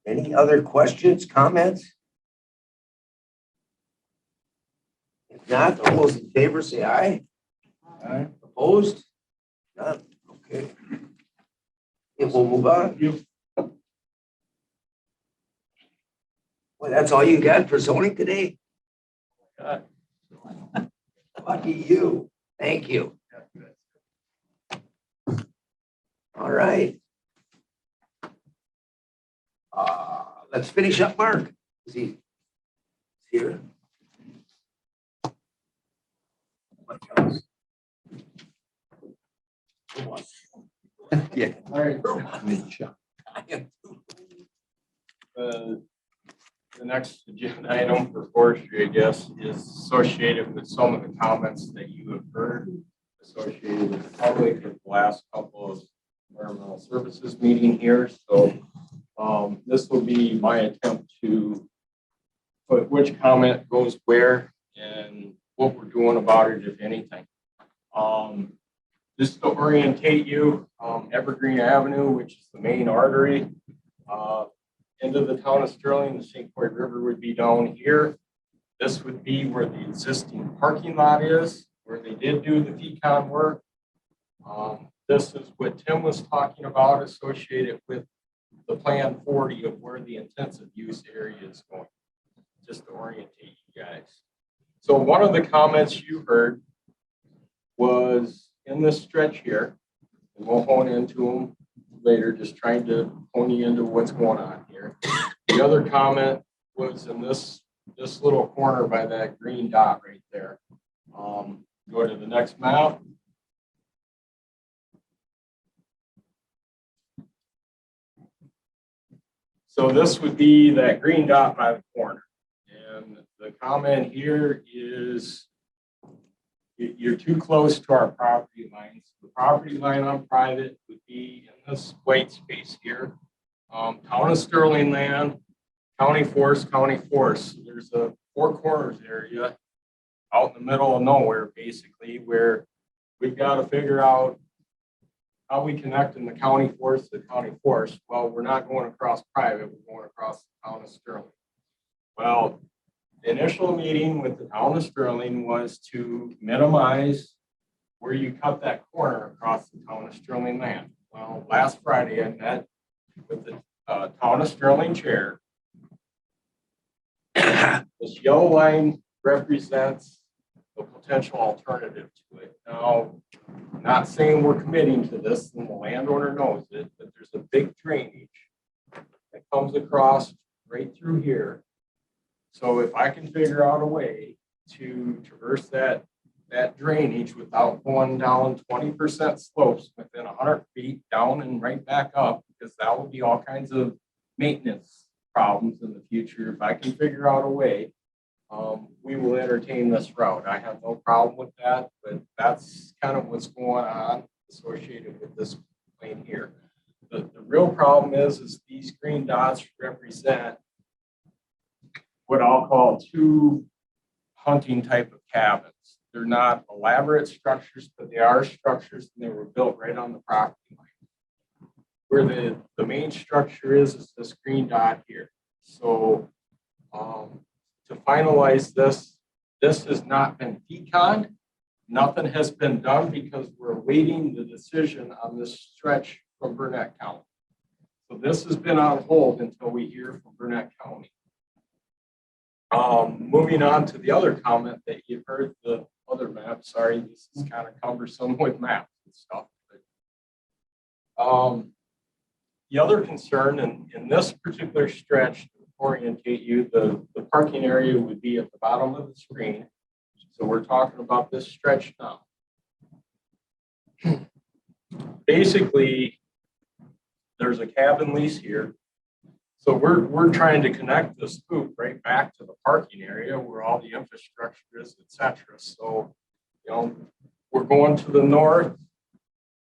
Any other questions, comments? If not, all those in favor say aye. Aye. Opposed? None. Okay. It will move on. Well, that's all you got for zoning today? Lucky you. Thank you. All right. Let's finish up, Mark. Is he here? Yeah. All right. The next agenda item for forestry, I guess, is associated with some of the comments that you have heard associated with the public at the last couple of environmental services meeting here. So this will be my attempt to put which comment goes where and what we're doing about it, if anything. Just to orientate you, Evergreen Avenue, which is the main artery, into the town of Sterling, the St. Croix River would be down here. This would be where the existing parking lot is, where they did do the VCON work. This is what Tim was talking about associated with the Plan 40 of where the intensive use area is going, just to orientate you guys. So one of the comments you heard was in this stretch here. We won't hone into them later, just trying to hone you into what's going on here. The other comment was in this little corner by that green dot right there. Go to the next map. So this would be that green dot by the corner. And the comment here is you're too close to our property lines. The property line on private would be in this white space here. Town of Sterling land, county forest, county forest. There's a four corners area out in the middle of nowhere, basically, where we've got to figure out how we connect in the county forest to the county forest. Well, we're not going across private, we're going across the town of Sterling. Well, the initial meeting with the town of Sterling was to minimize where you cut that corner across the town of Sterling land. Well, last Friday I met with the town of Sterling chair. This yellow line represents the potential alternative to it. Now, I'm not saying we're committing to this and the landowner knows it, but there's a big drainage that comes across right through here. So if I can figure out a way to traverse that drainage without going down 20% slopes within 100 feet down and right back up, because that will be all kinds of maintenance problems in the future. If I can figure out a way, we will entertain this route. I have no problem with that, but that's kind of what's going on associated with this plane here. The real problem is these green dots represent what I'll call two hunting type of cabins. They're not elaborate structures, but they are structures and they were built right on the property line. where the main structure is this green dot here. So to finalize this, this has not been deconned. Nothing has been done because we're awaiting the decision on this stretch from Burnett County. So this has been on hold until we hear from Burnett County. Moving on to the other comment that you heard, the other map, sorry, this is kind of cumbersome with maps and stuff. But, the other concern in this particular stretch, to orientate you, the parking area would be at the bottom of the screen. So we're talking about this stretch now. Basically, there's a cabin lease here. So we're trying to connect this loop right back to the parking area where all the infrastructure is, et cetera. So, we're going to the north,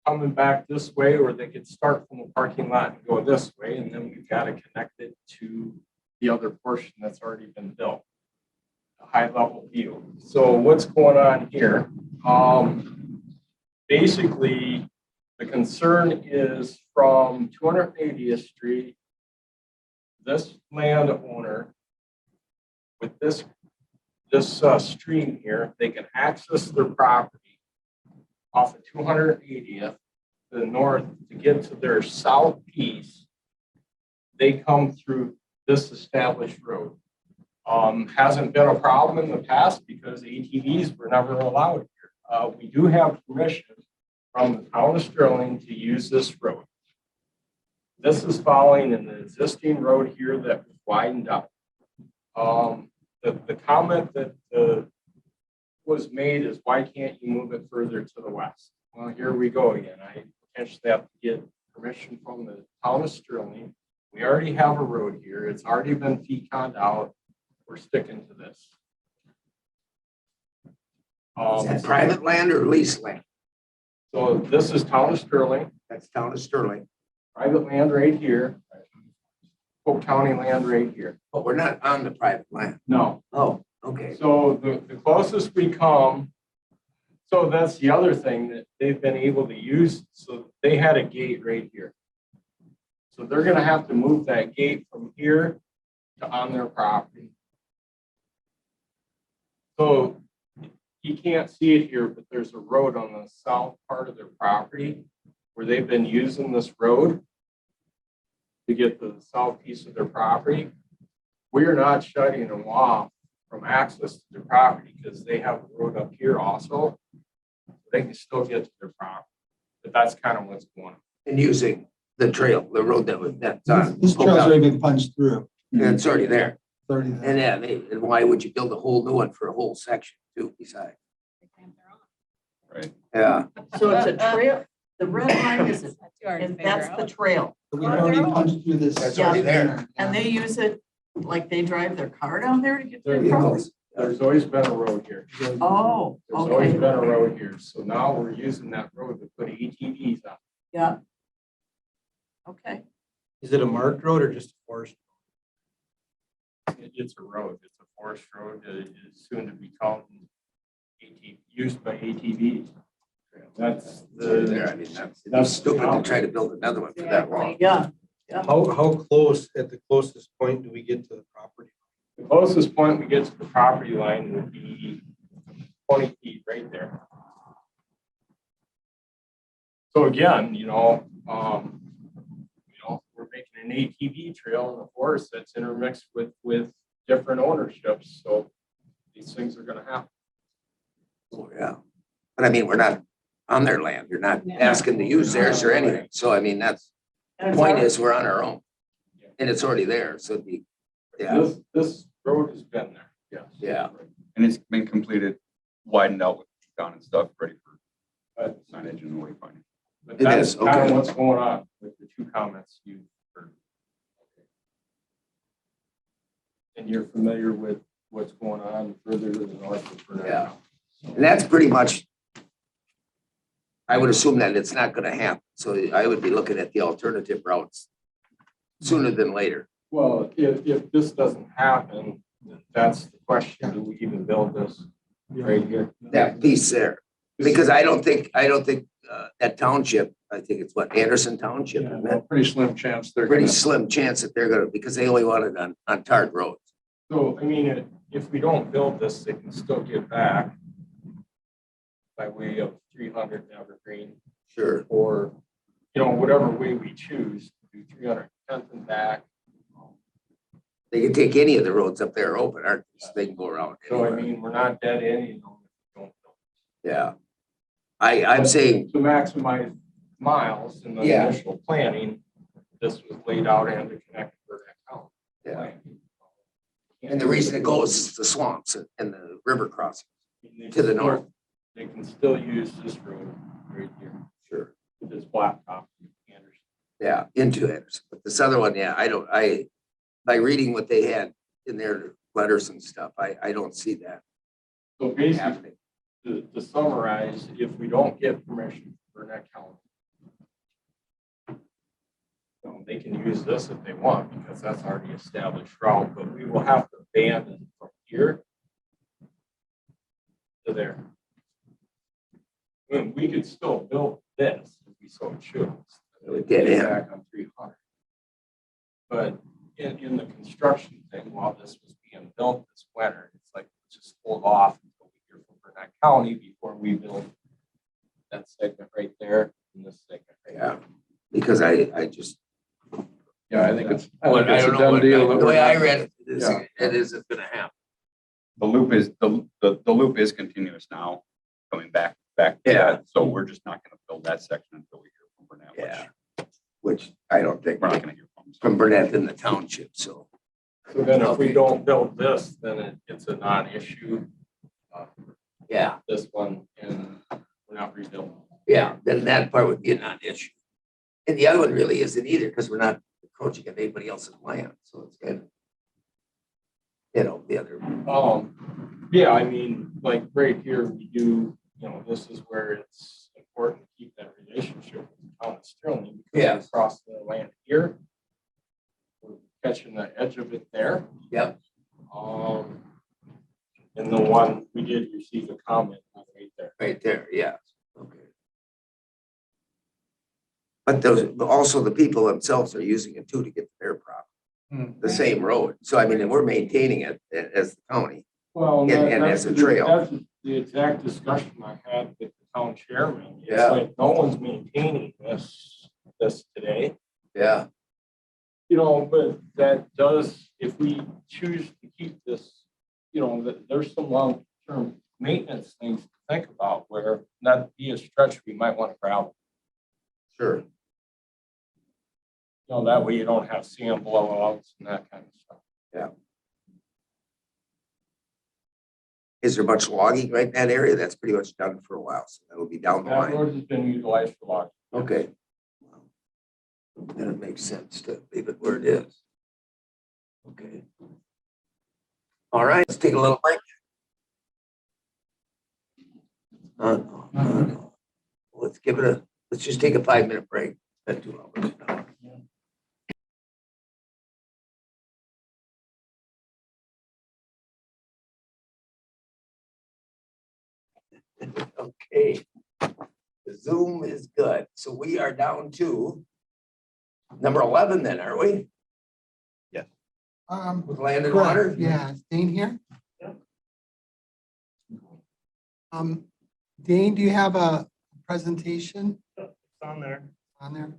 coming back this way, or they could start from the parking lot and go this way, and then we've got to connect it to the other portion that's already been built, a high level view. So what's going on here? Basically, the concern is from 280th Street, this landowner with this stream here, they can access their property off of 280th to the north to get to their south piece. They come through this established road. Hasn't been a problem in the past because ATVs were never allowed here. We do have permission from the town of Sterling to use this road. This is following an existing road here that was widened up. The comment that was made is, why can't you move it further to the west? Well, here we go again. I potentially have to get permission from the town of Sterling. We already have a road here. It's already been deconned out. We're sticking to this. Is that private land or lease land? So this is town of Sterling, That's town of Sterling, private land right here. Polk County land right here. but we're not on the private land. No. Oh, okay. So the closest we come, so that's the other thing that they've been able to use. So they had a gate right here. So they're gonna have to move that gate from here to on their property. So you can't see it here, but there's a road on the south part of their property where they've been using this road to get to the south piece of their property. We are not shutting them off from access to their property because they have a road up here also. They can still get to their property, but that's kind of what's going on. And using the trail, the road that's on. This trail's already been punched through. Yeah, it's already there. It's already there. And yeah, and why would you build a whole new one for a whole section too, besides? Right. Yeah, So it's a trail, the red line is, And that's the trail. So we've already punched through this. That's already there. And they use it, like they drive their car down there to get their There car? vehicles. There's always been a road here. Oh, There's always okay, been a road here. So now we're using that road to put ATVs on. yeah. Okay, Is it a marked road or just a forest? It's a road. It's a forest road. It is soon to become used by ATVs. That's It's already there. the, I mean, that's stupid to try to build another one for that long. yeah, How close, at the closest point, do we get to the property? the closest point we get to the property line would be 20 feet right there. So again, we're making an ATV trail in the forest that's intermixed with different ownerships. So these things are going to happen. Oh, yeah. But I mean, we're not on their land. You're not asking to use theirs or anything. So I mean, that's, the point is, we're on our own. And it's already there, so it'd be, yeah, This road has been there. Yes. yeah. And it's been completed, widened out with down and stuff, ready for signage and wayfinding. But It that's is, kind okay. of what's going on with the two comments you heard. And you're familiar with what's going on further to the north of Burnett. Yeah. And that's pretty much, I would assume that it's not gonna happen. So I would be looking at the alternative routes sooner than later. Well, if this doesn't happen, that's the question. Do we even build this right here? That piece there. Because I don't think that township, I think it's what, Anderson Township, isn't it? Pretty slim chance they're Pretty gonna, slim chance that they're gonna, because they only want it on tarred roads. So, I mean, if we don't build this, they can still get back by way of 300 Evergreen, Sure. or, whatever way we choose, do 310th and back. They can take any of the roads up there open, aren't they? So they can go around. So, I anywhere. mean, we're not dead end, if we don't build. Yeah. I'm saying, To maximize miles in the Yeah. initial planning, this was laid out and to connect for that county. yeah. And the reason it goes is the swamps and the river crossing to the north. They can still use this road right here, Sure. with this blacktop. Anderson. Yeah, into it. But this other one, yeah, by reading what they had in their letters and stuff, I don't see that So basically, happening. to summarize, if we don't get permission for Burnett County, they can use this if they want, because that's already established route, but we will have to abandon from here to there. I mean, we could still build this if we so choose. Dead end. Back on 300. But in the construction thing, while this was being built this winter, it's like, just hold off until we hear from Burnett County before we build that segment right there and this segment right Yeah, there. because I just, yeah, I think it's I a don't know, done deal. that the way we're I not- read it, Yeah. it isn't gonna happen. The loop is, the loop is continuous now, coming back. to Yeah. that. So we're just not gonna build that section until we hear from Burnett, Yeah. Which I don't think we're not gonna hear from. from Burnett in the township, so. So then if we Okay. don't build this, then it's a non-issue. Yeah, This one, and we're not rebuilding. yeah, then that part would be a non-issue. And the other one really isn't either, because we're not encroaching on anybody else's land, so it's kind of, the other, Yeah, I mean, like right here, we do, this is where it's important to keep that relationship with the town of Sterling. Because Yeah. we cross the land here. We're catching the edge of it there. yep, And the one, we did receive a comment on right there. right there, yeah, okay. But also the people themselves are using it too to get to their property, the same road. So I mean, and we're maintaining it as the county. Well, And as a trail. That's the exact discussion I had with the town chairman. It's Yeah. like, no one's maintaining this today. Yeah, But that does, if we choose to keep this, there's some long-term maintenance things to think about where not be a stretch we might want to gravel. sure. That way you don't have sand blowouts and that kind of stuff. Is there much logging right in that area? That's pretty much done for a while, so that'll be down the That line. road has been utilized for logging. Okay. Then it makes sense to leave it where it is. Okay. All right, let's take a little break. Let's just take a 5-minute break. That's 2 hours now. Okay. The Zoom is good. So we are down to number 11 then, are we? With land and water? Correct. Yeah, is Dane here? Dane, do you have a presentation It's on there. on there?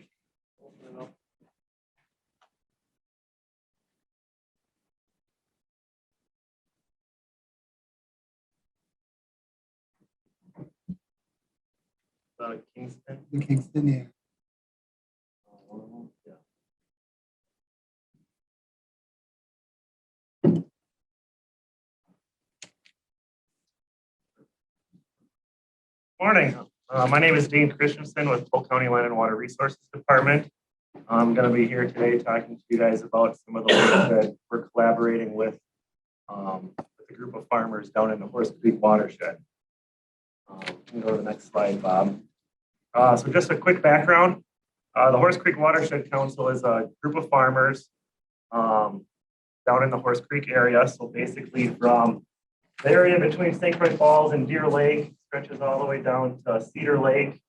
Kingston. In Kingston, yeah. Yeah. Morning. My name is Dean Christensen with Polk County Land and Water Resources Department. I'm going to be here today talking to you guys about some of the ways that we're collaborating with a group of farmers down in the Horse Creek Watershed. You can go to the next slide, Bob. So just a quick background. The Horse Creek Watershed Council is a group of farmers down in the Horse Creek area. So basically from the area between St. Croix Falls and Deer Lake stretches all the way down to Cedar Lake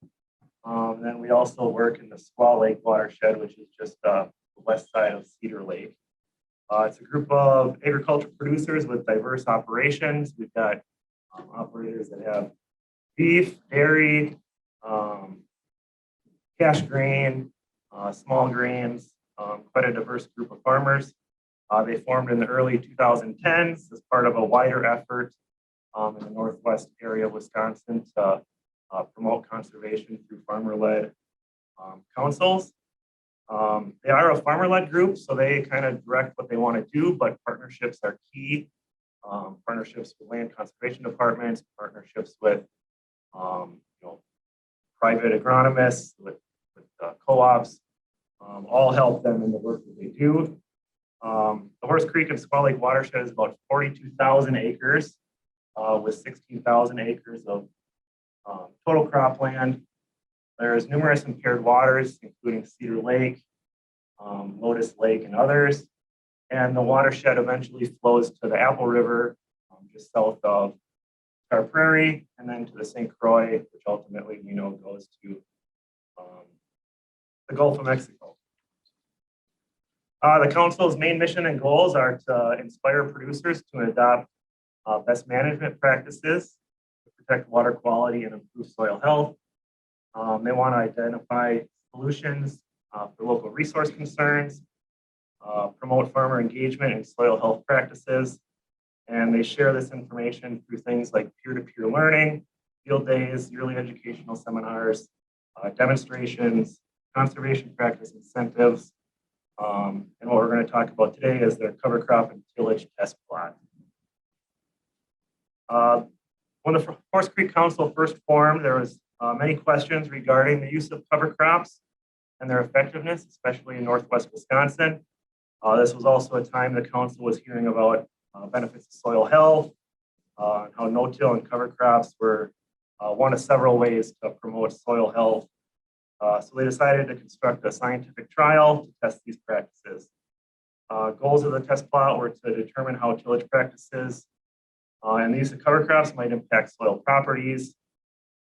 Then we also work in the Sfi Lake Watershed, which is just the west side of Cedar Lake. It's a group of agriculture producers with diverse operations. We've got operators that have beef, dairy, cash grain, small grains, quite a diverse group of farmers. They formed in the early 2010s as part of a wider effort in the northwest area of Wisconsin to promote conservation through farmer-led councils. They are a farmer-led group, so they kind of direct what they want to do, but partnerships are key. Partnerships with land conservation departments, partnerships with private agronomists, with co-ops, all help them in the work that they do. The Horse Creek and Sfi Lake Watershed is about 42,000 acres with 16,000 acres of total cropland. There's numerous impaired waters, including Cedar Lake, Lotus Lake, and others. And the watershed eventually flows to the Apple River, just south of Star Prairie, and then to the St. Croix, which ultimately we know goes to the Gulf of Mexico. The council's main mission and goals are to inspire producers to adopt best management practices to protect water quality and improve soil health. They want to identify solutions for local resource concerns, promote farmer engagement and soil health practices, and they share this information through things like peer-to-peer learning, field days, yearly educational seminars, demonstrations, conservation practice incentives, and what we're going to talk about today is their cover crop and tillage test plot. When the Horse Creek Council first formed, there was many questions regarding the use of cover crops and their effectiveness, especially in northwest Wisconsin. This was also a time the council was hearing about benefits of soil health, and how no-till and cover crops were one of several ways to promote soil health. So they decided to construct a scientific trial to test these practices. Goals of the test plot were to determine how tillage practices and the use of cover crops might impact soil properties,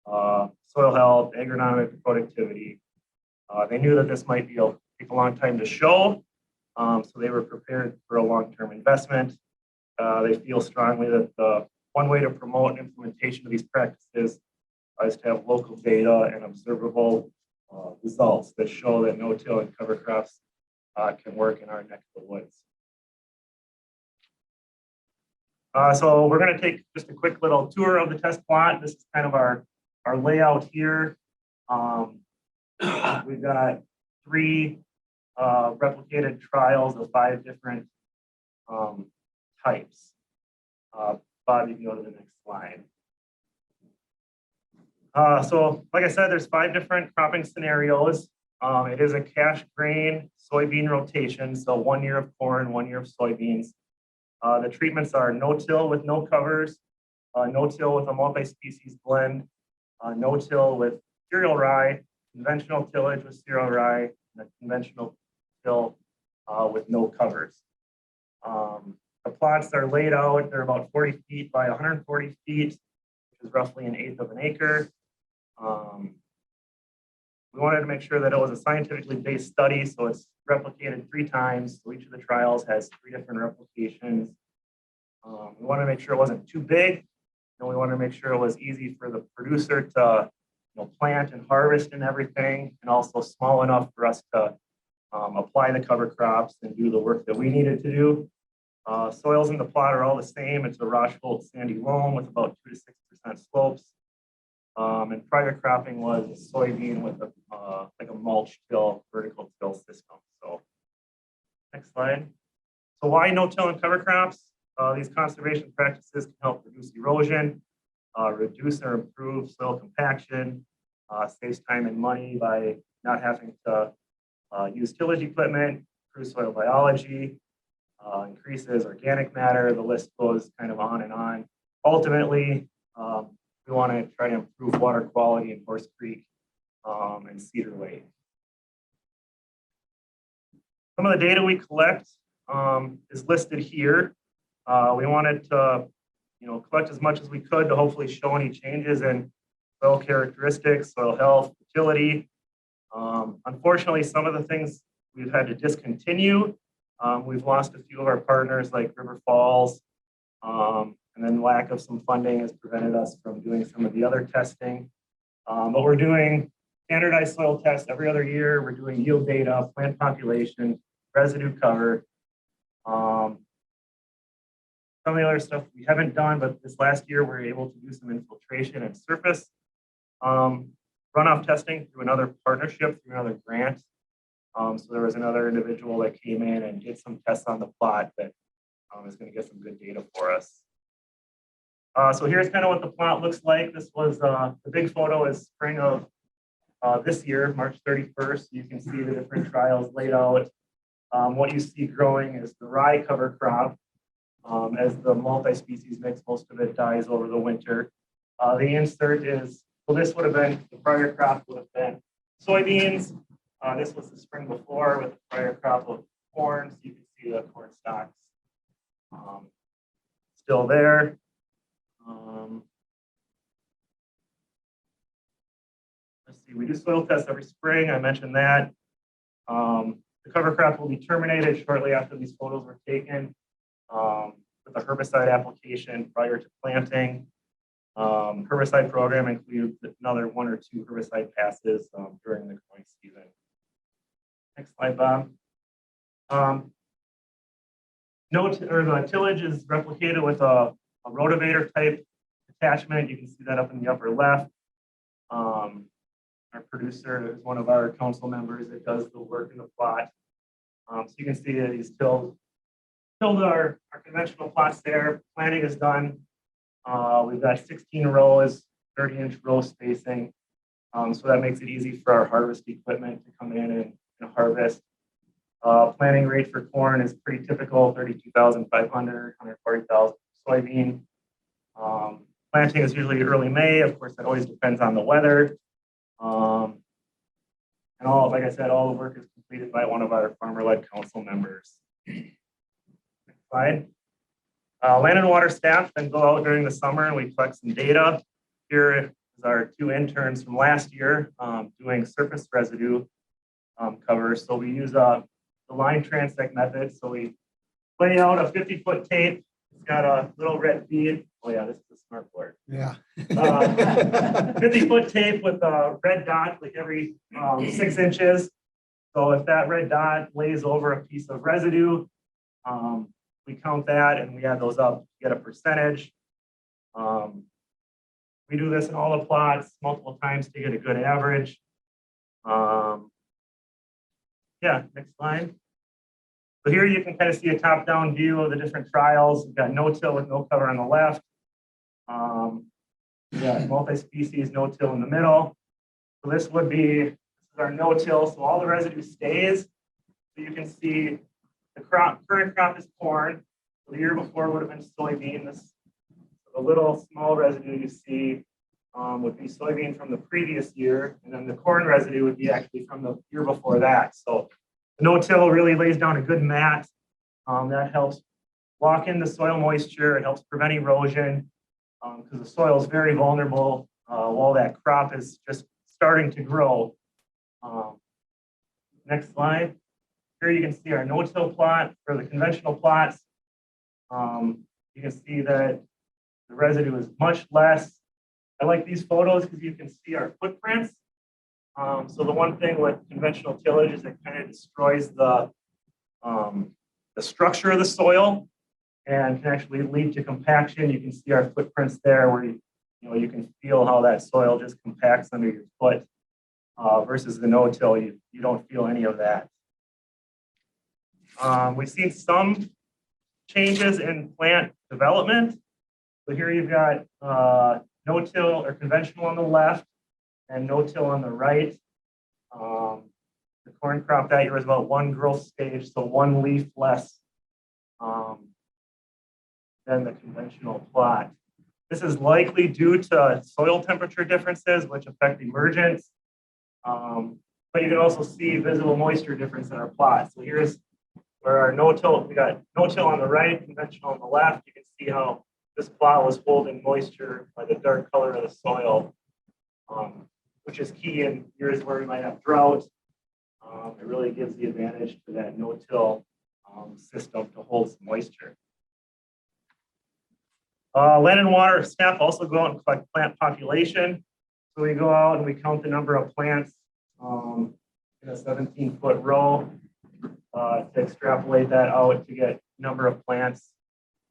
soil health, agronomic productivity. They knew that this might take a long time to show, so they were prepared for a long-term investment. They feel strongly that the one way to promote implementation of these practices is to have local data and observable results that show that no-till and cover crops can work in our neck of the woods. So we're going to take just a quick little tour of the test plot. This is kind of our layout here. We've got 3 replicated trials of 5 different types. Bob, you can go to the next slide. So like I said, there's 5 different cropping scenarios. It is a cash grain soybean rotation, so 1 year of corn, 1 year of soybeans. The treatments are no-till with no covers, no-till with a multi-species blend, no-till with cereal rye, conventional tillage with cereal rye, and a conventional till with no covers. The plots are laid out, they're about 40 feet by 140 feet, which is roughly 1/8 of an acre. We wanted to make sure that it was a scientifically based study, so it's replicated 3 times. So each of the trials has 3 different replications. We wanted to make sure it wasn't too big, and we wanted to make sure it was easy for the producer to plant and harvest and everything, and also small enough for us to apply the cover crops and do the work that we needed to do. Soils in the plot are all the same. It's a Rochefort sandy loam with about 2 to 6% slopes. And prior cropping was soybean with like a mulch till, vertical till system. So next slide. So why no-till and cover crops? These conservation practices can help reduce erosion, reduce or improve soil compaction, saves time and money by not having to use tillage equipment, improve soil biology, increases organic matter. The list goes kind of on and on. Ultimately, we want to try to improve water quality in Horse Creek and Cedar Lake. Some of the data we collect is listed here. We wanted to collect as much as we could to hopefully show any changes in soil characteristics, soil health, fertility. Unfortunately, some of the things we've had to discontinue. We've lost a few of our partners like River Falls, and then lack of some funding has prevented us from doing some of the other testing. But we're doing standardized soil tests every other year. We're doing yield data, plant population, residue cover. Some of the other stuff we haven't done, but this last year we were able to do some infiltration and surface runoff testing through another partnership, through another grant. So there was another individual that came in and did some tests on the plot that is going to get some good data for us. So here's kind of what the plot looks like. This was the big photo is spring of this year, March 31st. You can see the different trials laid out. What you see growing is the rye cover crop. As the multi-species mix, most of it dies over the winter. The insert is, well, this would have been, the prior crop would have been soybeans. This was the spring before with the prior crop of corn. So you can see the corn stalks still there. Let's see, we do soil tests every spring. I mentioned that. The cover crop will be terminated shortly after these photos were taken with a herbicide application prior to planting. Herbicide program includes another 1 or 2 herbicide passes during the growing season. Next slide, Bob. The tillage is replicated with a rotavator type attachment. You can see that up in the upper left. Our producer is one of our council members that does the work in the plot. So you can see that he's tilled our conventional plots there. Planting is done. We've got 16 rows, 30-inch row spacing. So that makes it easy for our harvest equipment to come in and harvest. Planting rate for corn is pretty typical, 32,500, 140,000 soybean. Planting is usually early May. Of course, that always depends on the weather. And like I said, all the work is completed by one of our farmer-led council members. Next slide. Land and water staff then go out during the summer and we collect some data. Here is our 2 interns from last year doing surface residue cover. So we use the line transect method. So we lay out a 50-foot tape. It's got a little red bead. Oh yeah, this is a smart board. Yeah. 50-foot tape with a red dot like every 6 inches. So if that red dot lays over a piece of residue, we count that and we add those up to get a percentage. We do this in all the plots multiple times to get a good average. Yeah, next slide. So here you can kind of see a top-down view of the different trials. We've got no-till with no cover on the left. We've got multi-species no-till in the middle. So this is our no-till. So all the residue stays. So you can see the current crop is corn. So the year before would have been soybean. The little small residue you see would be soybean from the previous year. And then the corn residue would be actually from the year before that. So the no-till really lays down a good mat that helps lock in the soil moisture. It helps prevent erosion because the soil is very vulnerable while that crop is just starting to grow. Next slide. Here you can see our no-till plot for the conventional plots. You can see that the residue is much less. I like these photos because you can see our footprints. So the one thing with conventional tillage is it kind of destroys the structure of the soil and can actually lead to compaction. You can see our footprints there where you can feel how that soil just compacts under your foot versus the no-till. You don't feel any of that. We've seen some changes in plant development. So here you've got no-till or conventional on the left and no-till on the right. The corn crop that year was about 1 growth stage, so 1 leaf less than the conventional plot. This is likely due to soil temperature differences, which affect emergence. But you can also see visible moisture difference in our plot. So here's where our no-till, we got no-till on the right, conventional on the left. You can see how this plot was holding moisture by the dark color of the soil. which is key in years where we might have drought. It really gives the advantage to that no-till system to hold some moisture. Land and water staff also go out and collect plant population. So we go out and we count the number of plants in a 17-foot row to extrapolate that out to get number of plants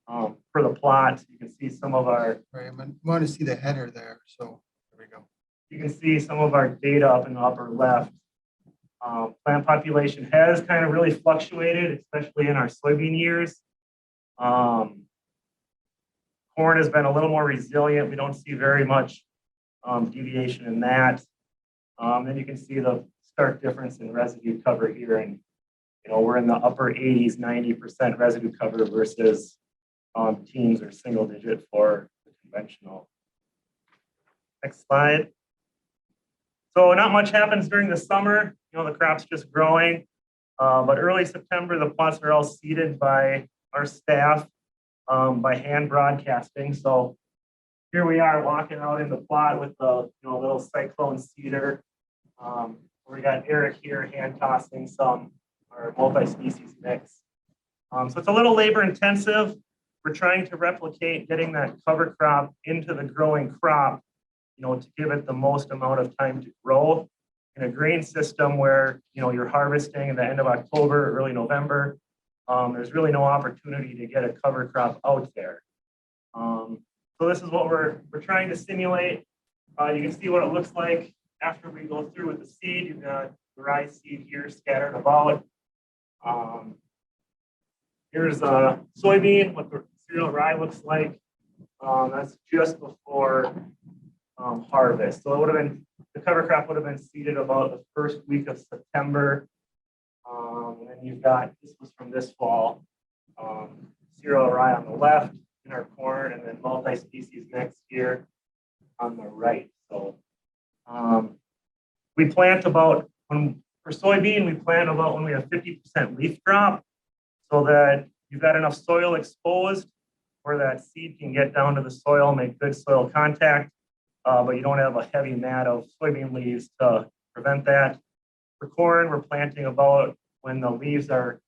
per the plot. You can see some of our. Right, I want to see the header there, so there we go. You can see some of our data up in the upper left. Plant population has kind of really fluctuated, especially in our soybean years. Corn has been a little more resilient. We don't see very much deviation in that. Then you can see the stark difference in residue cover here. And, we're in the upper 80s, 90% residue cover versus teens or single digit for the conventional. Next slide. So not much happens during the summer. The crop's just growing. But early September, the plots are all seeded by our staff by hand broadcasting. So here we are walking out in the plot with the little cyclone seeder. We got Eric here hand tossing some our multi-species mix. So it's a little labor intensive. We're trying to replicate getting that cover crop into the growing crop, to give it the most amount of time to grow. In a grain system where, you're harvesting at the end of October, early November, there's really no opportunity to get a cover crop out there. So this is what we're trying to simulate. You can see what it looks like after we go through with the seed. You've got the rye seed here scattered about. Here's a soybean, what the cereal rye looks like. That's just before harvest. So it would have been, the cover crop would have been seeded about the first week of September. And then you've got, this was from this fall, cereal rye on the left in our corn, and then multi-species next year on the right. So we plant about, for soybean, we plant about when we have 50% leaf drop, so that you've got enough soil exposed where that seed can get down to the soil, make good soil contact, but you don't have a heavy mat of soybean leaves to prevent that. For corn, we're planting about when the leaves are,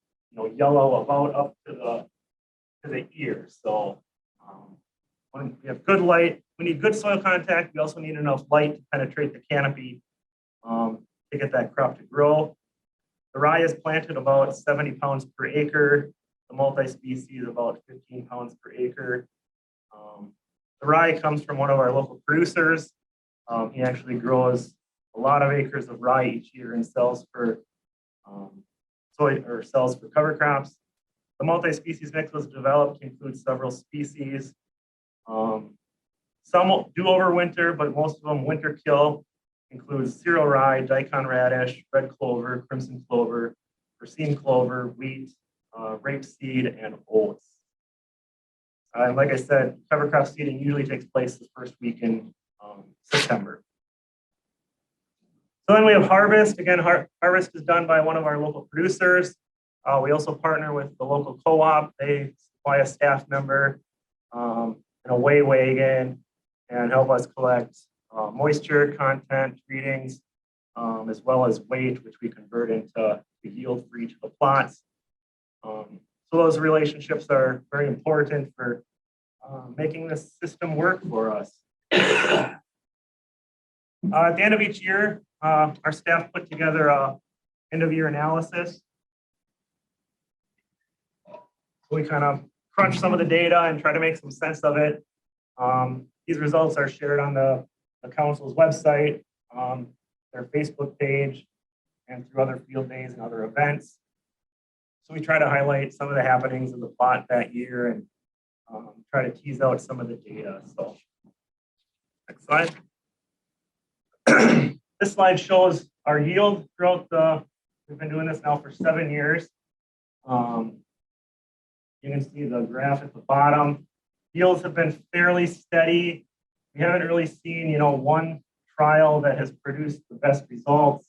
yellow about up to the ears. So when we have good light, we need good soil contact. We also need enough light to penetrate the canopy to get that crop to grow. The rye is planted about 70 pounds per acre. The multi-species about 15 pounds per acre. The rye comes from one of our local producers. He actually grows a lot of acres of rye each year and sells for sells for cover crops. The multi-species mix was developed to include several species. Some do overwinter, but most of them winter kill. Includes cereal rye, daikon radish, red clover, crimson clover, racine clover, wheat, rapeseed, and oats. And like I said, cover crop seeding usually takes place the first week in September. So then we have harvest. Again, harvest is done by one of our local producers. We also partner with the local co-op. They supply a staff member and a weigh wagon and help us collect moisture content readings, as well as weight, which we convert into the yield for each of the plots. So those relationships are very important for making this system work for us. At the end of each year, our staff put together a end of year analysis. We kind of crunch some of the data and try to make some sense of it. These results are shared on the council's website, their Facebook page, and through other field days and other events. So we try to highlight some of the happenings in the plot that year and try to tease out some of the data. So next slide. This slide shows our yield throughout we've been doing this now for 7 years. You can see the graph at the bottom. Yields have been fairly steady. We haven't really seen, one trial that has produced the best results.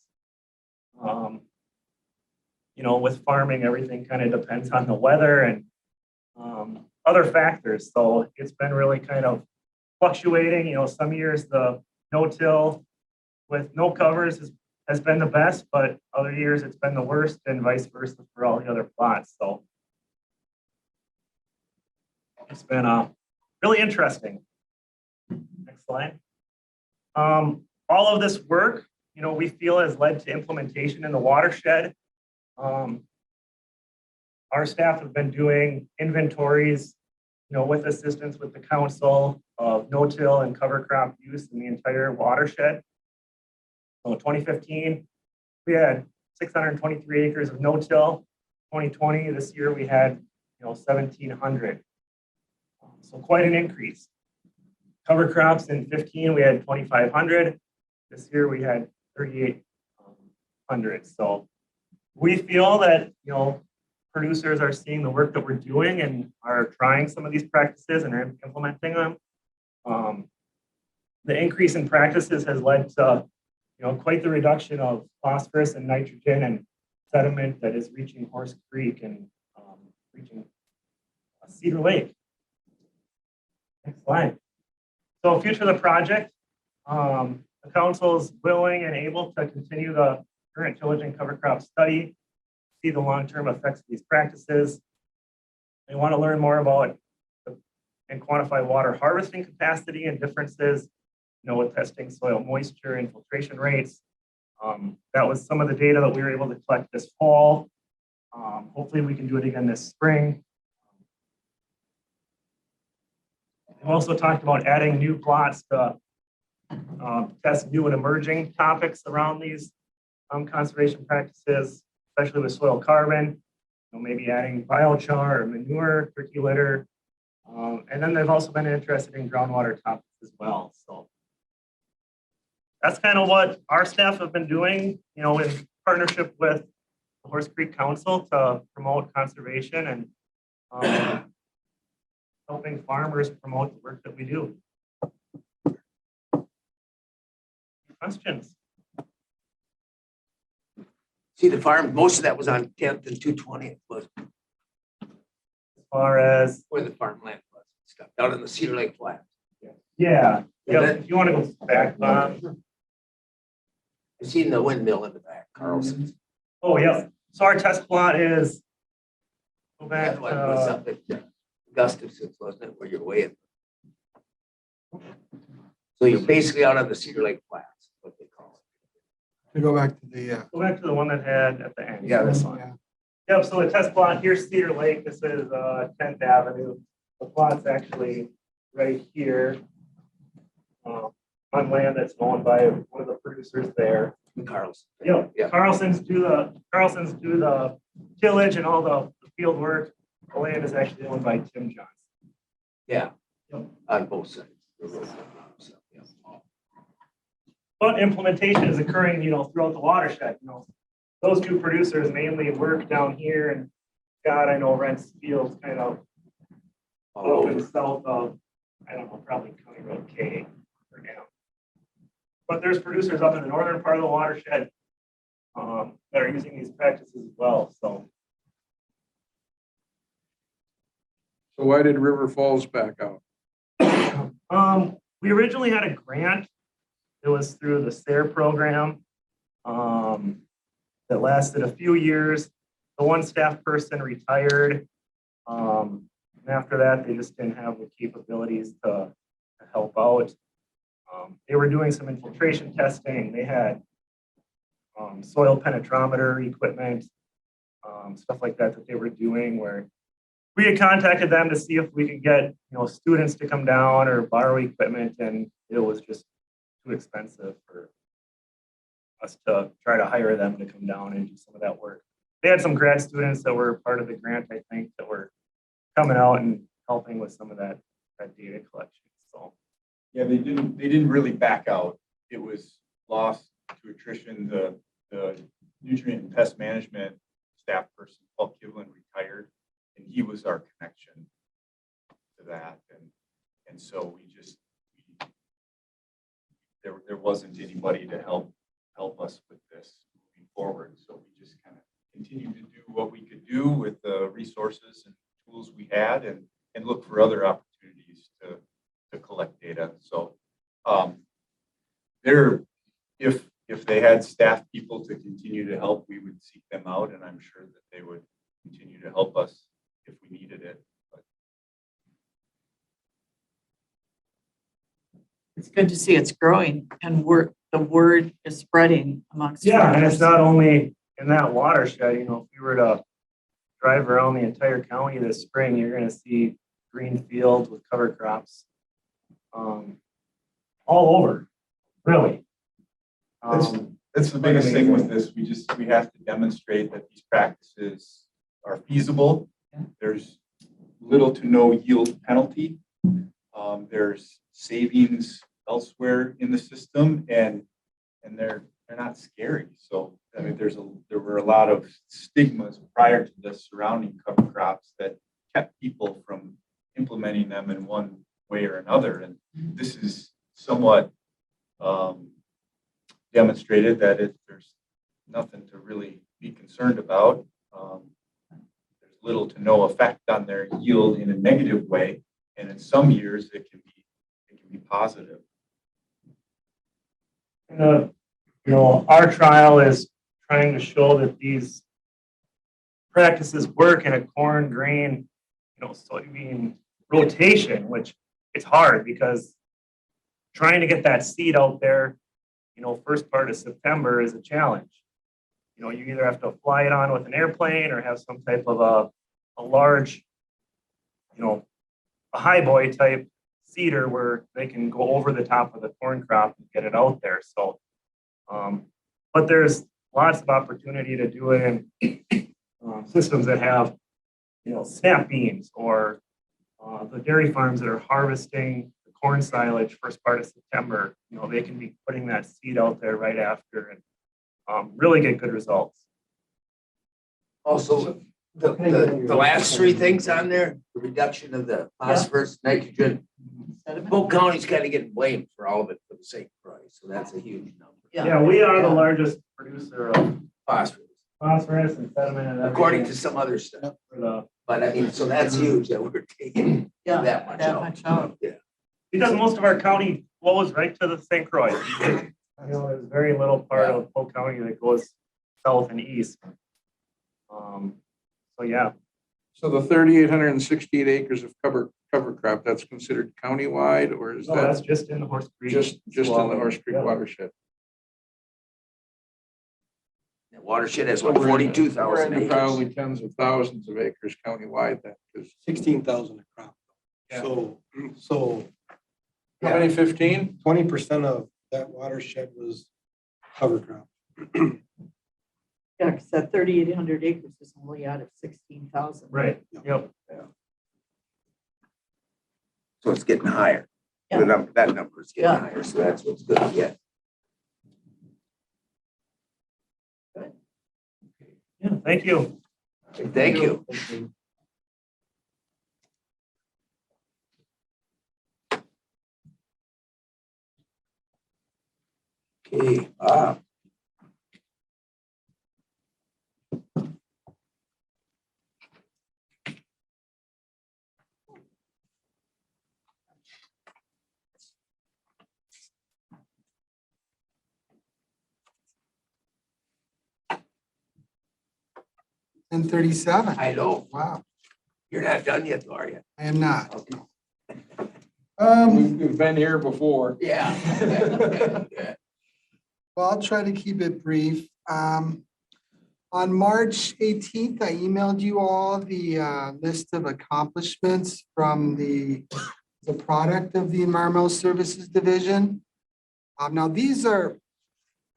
With farming, everything kind of depends on the weather and other factors. So it's been really kind of fluctuating. Some years the no-till with no covers has been the best, but other years it's been the worst, and vice versa for all the other plots. So it's been really interesting. Next slide. All of this work, we feel has led to implementation in the watershed. Our staff have been doing inventories, with assistance with the council of no-till and cover crop use in the entire watershed. So 2015, we had 623 acres of no-till. 2020, this year we had, 1,700. So quite an increase. Cover crops in 15, we had 2,500. This year we had 3,800. So we feel that, producers are seeing the work that we're doing and are trying some of these practices and are implementing them. The increase in practices has led to, quite the reduction of phosphorus and nitrogen and sediment that is reaching Horse Creek and reaching Cedar Lake. Next slide. So future of the project, the council is willing and able to continue the current tillage and cover crop study, see the long-term effects of these practices. They want to learn more about and quantify water harvesting capacity and differences, with testing soil moisture and filtration rates. That was some of the data that we were able to collect this fall. Hopefully we can do it again this spring. We also talked about adding new plots to test new and emerging topics around these conservation practices, especially with soil carbon, maybe adding biochar or manure, turkey litter. And then they've also been interested in groundwater topics as well. So that's kind of what our staff have been doing, in partnership with the Horse Creek Council to promote conservation and helping farmers promote the work that we do. Questions? See the farm, most of that was on 10th and 220th was As far as, where the farmland was, stuff down in the Cedar Lake Flat. yeah, if you want to go back, I seen the windmill in the back, Carlson's. oh, yeah. So our test plot is, go back, That one was up at Gustafson's, wasn't it, where you're weighing? So you're basically out on the Cedar Lake Flats, what they call To go back to the, go back to the one that had at the end. Yeah, this one. yeah. Yep, so the test plot, here's Cedar Lake. This is 10th Avenue. The plot's actually right here on land that's owned by one of the producers there. it, Carlson. Yep. Yeah. Carlson's do the tillage and all the field work. The land is actually owned by Tim Johnson. Yeah, Yep. on both sides. Yeah. But implementation is occurring, throughout the watershed. Those two producers mainly work down here, and God, I know rents fields kind of up and south of, I don't know, probably County Road K or now. But there's producers up in the northern part of the watershed that are using these practices as well. So why did River Falls back out? we originally had a grant. It was through the SARE program that lasted a few years. The one staff person retired. And after that, they just didn't have the capabilities to help out. They were doing some infiltration testing. They had soil penetrometer equipment, stuff like that they were doing, where we had contacted them to see if we could get students to come down or borrow equipment, and it was just too expensive for us to try to hire them to come down and do some of that work. They had some grad students that were part of the grant, I think, that were coming out and helping with some of that data collection. So yeah, they didn't really back out. It was lost to attrition. The nutrient and pest management staff person, Paul Kivlin, retired, and he was our connection to that. And so there wasn't anybody to help us with this moving forward. So we just kind of continued to do what we could do with the resources and tools we had, and look for other opportunities to collect data. So if if they had staff people to continue to help, we would seek them out, and I'm sure that they would continue to help us if we needed it. It's good to see it's growing and the word is spreading amongst. Yeah, and it's farmers. not only in that watershed, you know, if you were to drive around the entire county this spring, you're gonna see green fields with cover crops. All over, really. That's the biggest thing with this. We have to demonstrate that these practices are feasible. There's little to no yield penalty. There's savings elsewhere in the system, and they're not scary. So I mean, there were a lot of stigmas prior to this surrounding cover crops that kept people from implementing them in one way or another. And this is somewhat demonstrated that there's nothing to really be concerned about. There's little to no effect on their yield in a negative way, and in some years it can be positive. You know, our trial is trying to show that these practices work in a corn, grain, you know, soybean rotation, which it's hard because trying to get that seed out there, you know, first part of September is a challenge. You know, you either have to fly it on with an airplane or have some type of a large, you know, a high boy type seeder where they can go over the top of the corn crop and get it out there. So, but there's lots of opportunity to do it in systems that have, you know, snap beans or the dairy farms that are harvesting the corn silage first part of September. You know, they can be putting that seed out there right after and really get good results. Also, the last three things on there, the reduction of the phosphorus, nitrogen. Polk County's kind of getting blamed for all of it for the same price, so that's a huge number. Yeah, we are the largest producer of Phosphorus, and sediment and according to some other stuff. But I mean, so that's huge that we're taking that much out. Yeah. Because most of our county flows right to the St. Croix. You know, there's very little part of Polk County that goes south and east. So yeah. So the 3,868 acres of cover crop, that's considered countywide, or is No, that that's just in the Horse Creek. just in the Horse Creek Yeah. watershed? The watershed has So what, we're in the- 42,000 we're into acres. probably tens of thousands of acres countywide then, because 16,000 a crop. Yeah. So how many, 15? 20% of that watershed was cover crop. Yeah, because that 3,800 acres is only out of 16,000. Right, yep. So it's getting higher. Yeah. That number is getting Yeah. higher, so that's what's good to get. Yeah, thank you. Thank you. Okay, And 37. I know. Wow, You're not done yet, are you? I am not. Okay. We've been here before. Yeah. Well, I'll try to keep it brief. On March 18th, I emailed you all the list of accomplishments from the product of the Environmental Services Division. Now, these are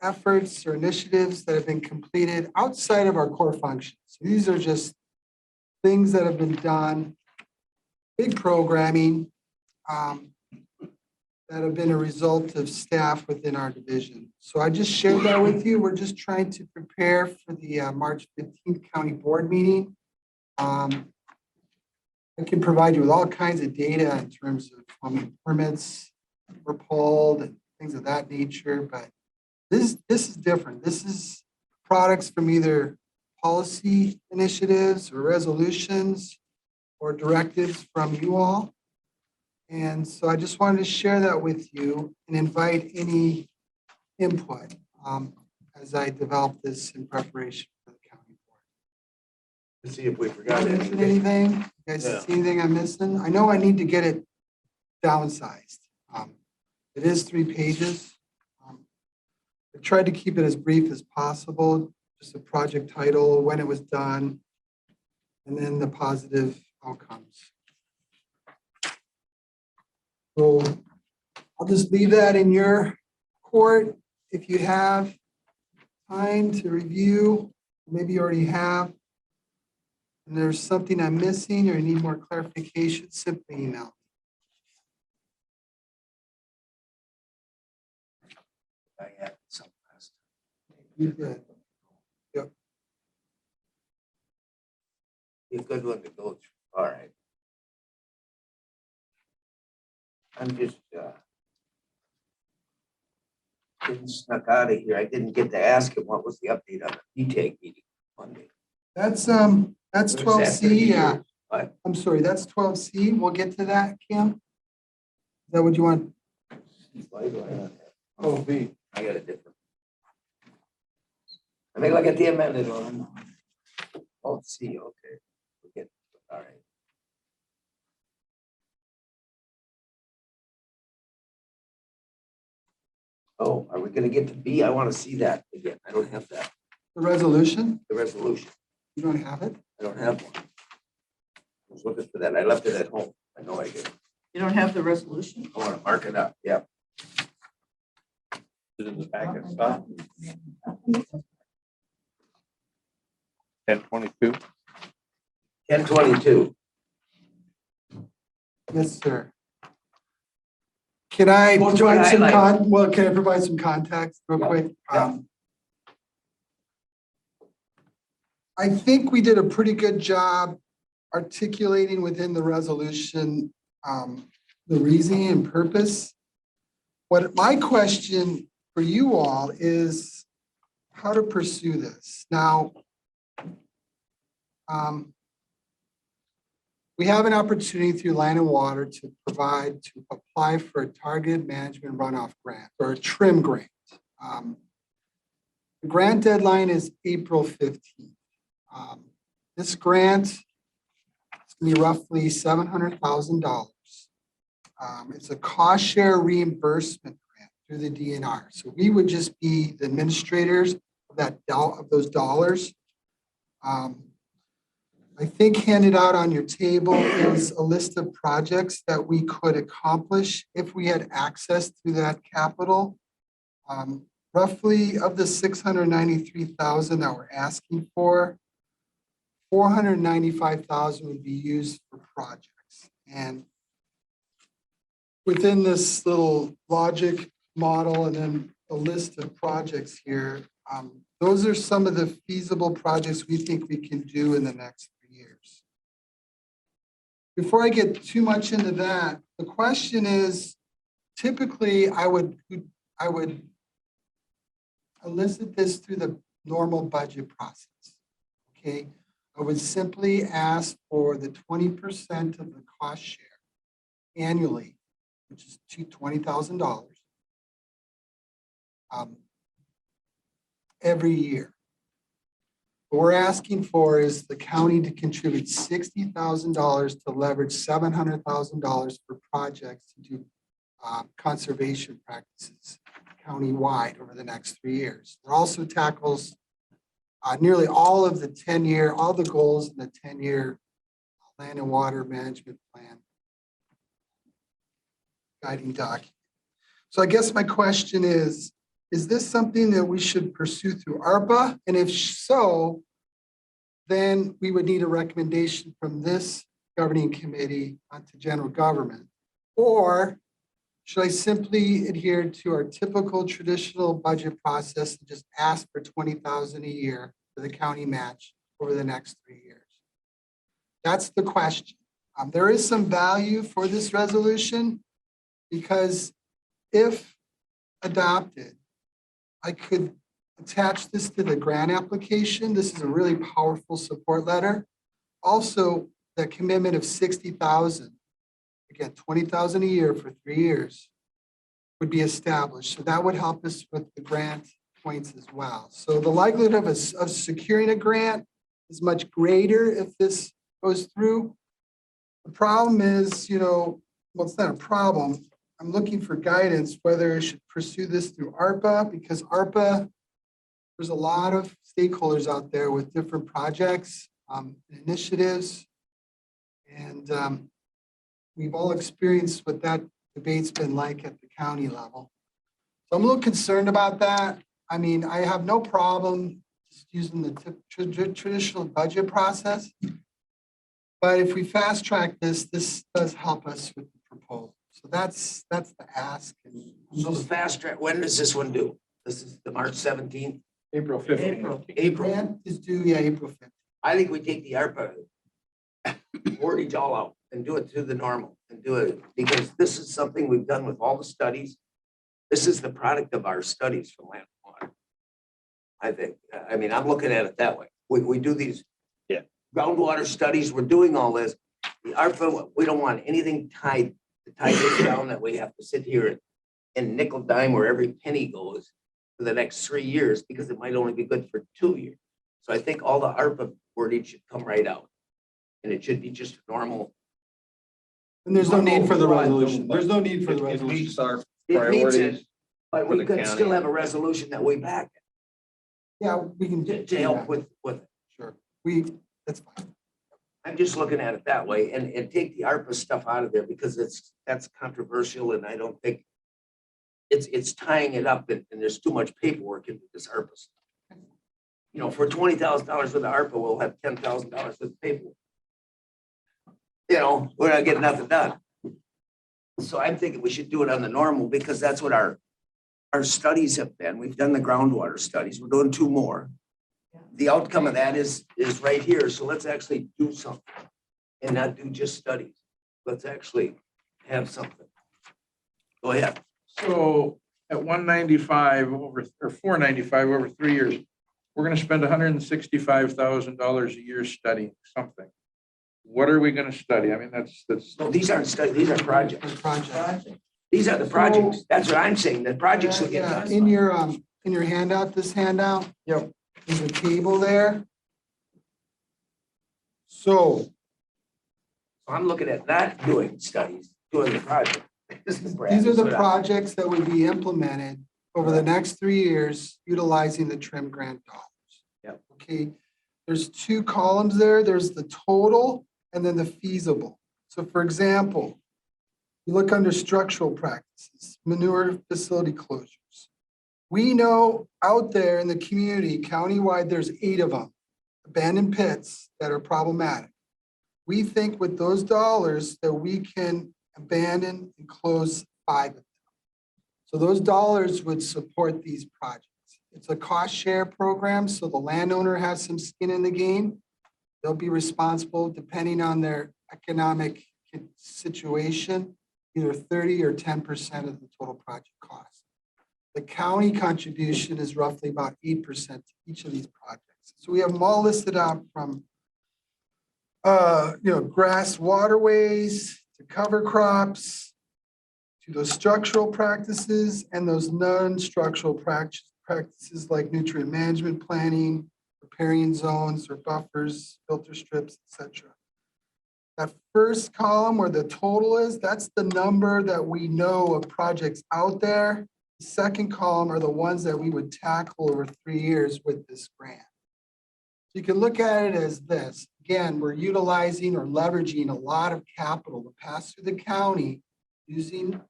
efforts or initiatives that have been completed outside of our core functions. So these are just things that have been done, big programming that have been a result of staff within our division. So I just shared that with you. We're just trying to prepare for the March 15th county board meeting. I can provide you with all kinds of data in terms of how many permits were pulled and things of that nature, but this is different. This is products from either policy initiatives or resolutions or directives from you all. And so I just wanted to share that with you and invite any input. as I develop this in preparation for the county board. Let's see if we forgot Am I missing anything. anything? You guys Yeah. see anything I'm missing? I know I need to get it downsized. It is 3 pages. I tried to keep it as brief as possible, just a project title, when it was done, and then the positive outcomes. So I'll just leave that in your court. If you have time to review, maybe you already have, and there's something I'm missing or you need more clarification, simply email. I had some last You did. Be a good one to go through. All right. I'm just, getting snuck out of here. I didn't get to ask him what was the update on the PTAG meeting Monday. That's What is that, 12C, 30 yeah. years? What? I'm sorry, that's 12C. We'll get to that, Kim. Is that what you want? Why do I not have? Oh, B. I got a different. I think I got the amended one. Oh, see, okay. Forget. All right. Oh, are we gonna get to B? I want to see that again. I don't have that, The resolution? the resolution. You don't have it? I don't have one. I was looking for that. I left it at home. I know I did. You don't have the resolution? I want to mark it up. Yeah. Is it in the packet, Scott? 1022. 1022. Yes, sir. Can I Go through provide it, some highlight. can I provide some context real quick? Yeah. I think we did a pretty good job articulating within the resolution, the reasoning and purpose. What my question for you all is how to pursue this. Now, we have an opportunity through Land and Water to apply for a targeted management runoff grant or a TRIM grant. The grant deadline is April 15th. This grant is going to be roughly $700,000. It's a cost share reimbursement grant through the DNR. So we would just be the administrators of those dollars. I think handed out on your table is a list of projects that we could accomplish if we had access to that capital. Roughly of the 693,000 that we're asking for, 495,000 would be used for projects. And within this little logic model and then a list of projects here, those are some of the feasible projects we think we can do in the next 3 years. Before I get too much into that, the question is, typically I would elicit this through the normal budget process. Okay, I would simply ask for the 20% of the cost share annually, which is $20,000 every year. What we're asking for is the county to contribute $60,000 to leverage $700,000 for projects to do conservation practices countywide over the next 3 years. It also tackles nearly all of the 10-year, all the goals in the 10-year land and water management plan guiding document. So I guess my question is this something that we should pursue through ARPA? And if so, then we would need a recommendation from this governing committee onto general government. Or should I simply adhere to our typical traditional budget process and just ask for $20,000 a year for the county match over the next 3 years? That's the question. There is some value for this resolution because if adopted, I could attach this to the grant application. This is a really powerful support letter. Also, the commitment of $60,000, again, $20,000 a year for 3 years would be established. So that would help us with the grant points as well. So the likelihood of us of securing a grant is much greater if this goes through. The problem is, well, it's not a problem. I'm looking for guidance whether I should pursue this through ARPA, because ARPA, there's a lot of stakeholders out there with different projects, initiatives. And we've all experienced what that debate's been like at the county level. So I'm a little concerned about that. I mean, I have no problem just using the traditional budget process. But if we fast track this, this does help us with the proposal. So that's the ask. And So the fast track, when does this one due? This is the March 17th. April 15th. April. grant is due, yeah, April 5th. I think we take the ARPA wordage all out and do it to the normal and do it, because this is something we've done with all the studies. This is the product of our studies from land and water. I think, I mean, I'm looking at it that way. We do these groundwater studies, we're doing all this. The ARPA, we don't want anything tied to tie this down that we have to sit here and nickel dime where every penny goes for the next 3 years, because it might only be good for 2 years. So I think all the ARPA wording should come right out. And it should be just normal. And there's no need for the resolution. There's no need for the It meets resolution. our It meets priorities. it, but for we the could county. still have a resolution that we back Yeah, we can to help with it. Sure. That's fine. I'm just looking at it that way and take the ARPA stuff out of there because that's controversial and I don't think it's tying it up and there's too much paperwork into this ARPA stuff. You know, for $20,000 worth of ARPA, we'll have $10,000 worth of paperwork. You know, we're not getting nothing done. So I'm thinking we should do it on the normal because that's what our studies have been. We've done the groundwater studies. We're doing 2 more. The outcome of that is right here. So let's actually do something and not do just studies. Let's actually have something. Go ahead. So at 195 over, or 495 over 3 years, we're gonna spend $165,000 a year studying something. What are we gonna study? I mean, that's, No, these aren't studies. These are projects. Project. These are the projects. That's what I'm saying. The projects will get Yeah, done. in your handout, this handout. Yep. There's a table there. So I'm looking at not doing studies, doing the project. these are the projects that would be implemented over the next 3 years utilizing the trim grant dollars. Yep. Okay, there's 2 columns there. There's the total and then the feasible. So for example, you look under structural practices, manure facility closures. We know out there in the community, countywide, there's 8 of them, abandoned pits that are problematic. We think with those dollars that we can abandon and close 5 of them. So those dollars would support these projects. It's a cost share program, so the landowner has some skin in the game. They'll be responsible depending on their economic situation, either 30 or 10% of the total project cost. The county contribution is roughly about 8% to each of these projects. So we have them all listed out from grass waterways to cover crops, to those structural practices and those non-structural practices like nutrient management planning, riparian zones or buffers, filter strips, etc. That first column where the total is, that's the number that we know of projects out there. The second column are the ones that we would tackle over 3 years with this grant. So you can look at it as this. Again, we're utilizing or leveraging a lot of capital to pass through the county using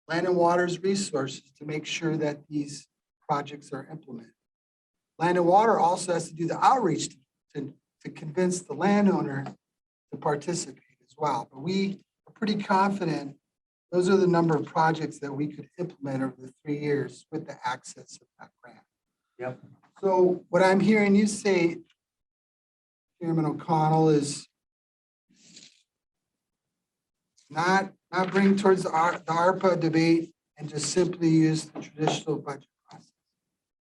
land and water's resources to make sure that these projects are implemented. Land and water also has to do the outreach to convince the landowner to participate as well. But we are pretty confident those are the number of projects that we could implement over the 3 years with the access of that grant. Yep. So what I'm hearing you say, Chairman O'Connell, is not bring towards the ARPA debate and just simply use the traditional budget process.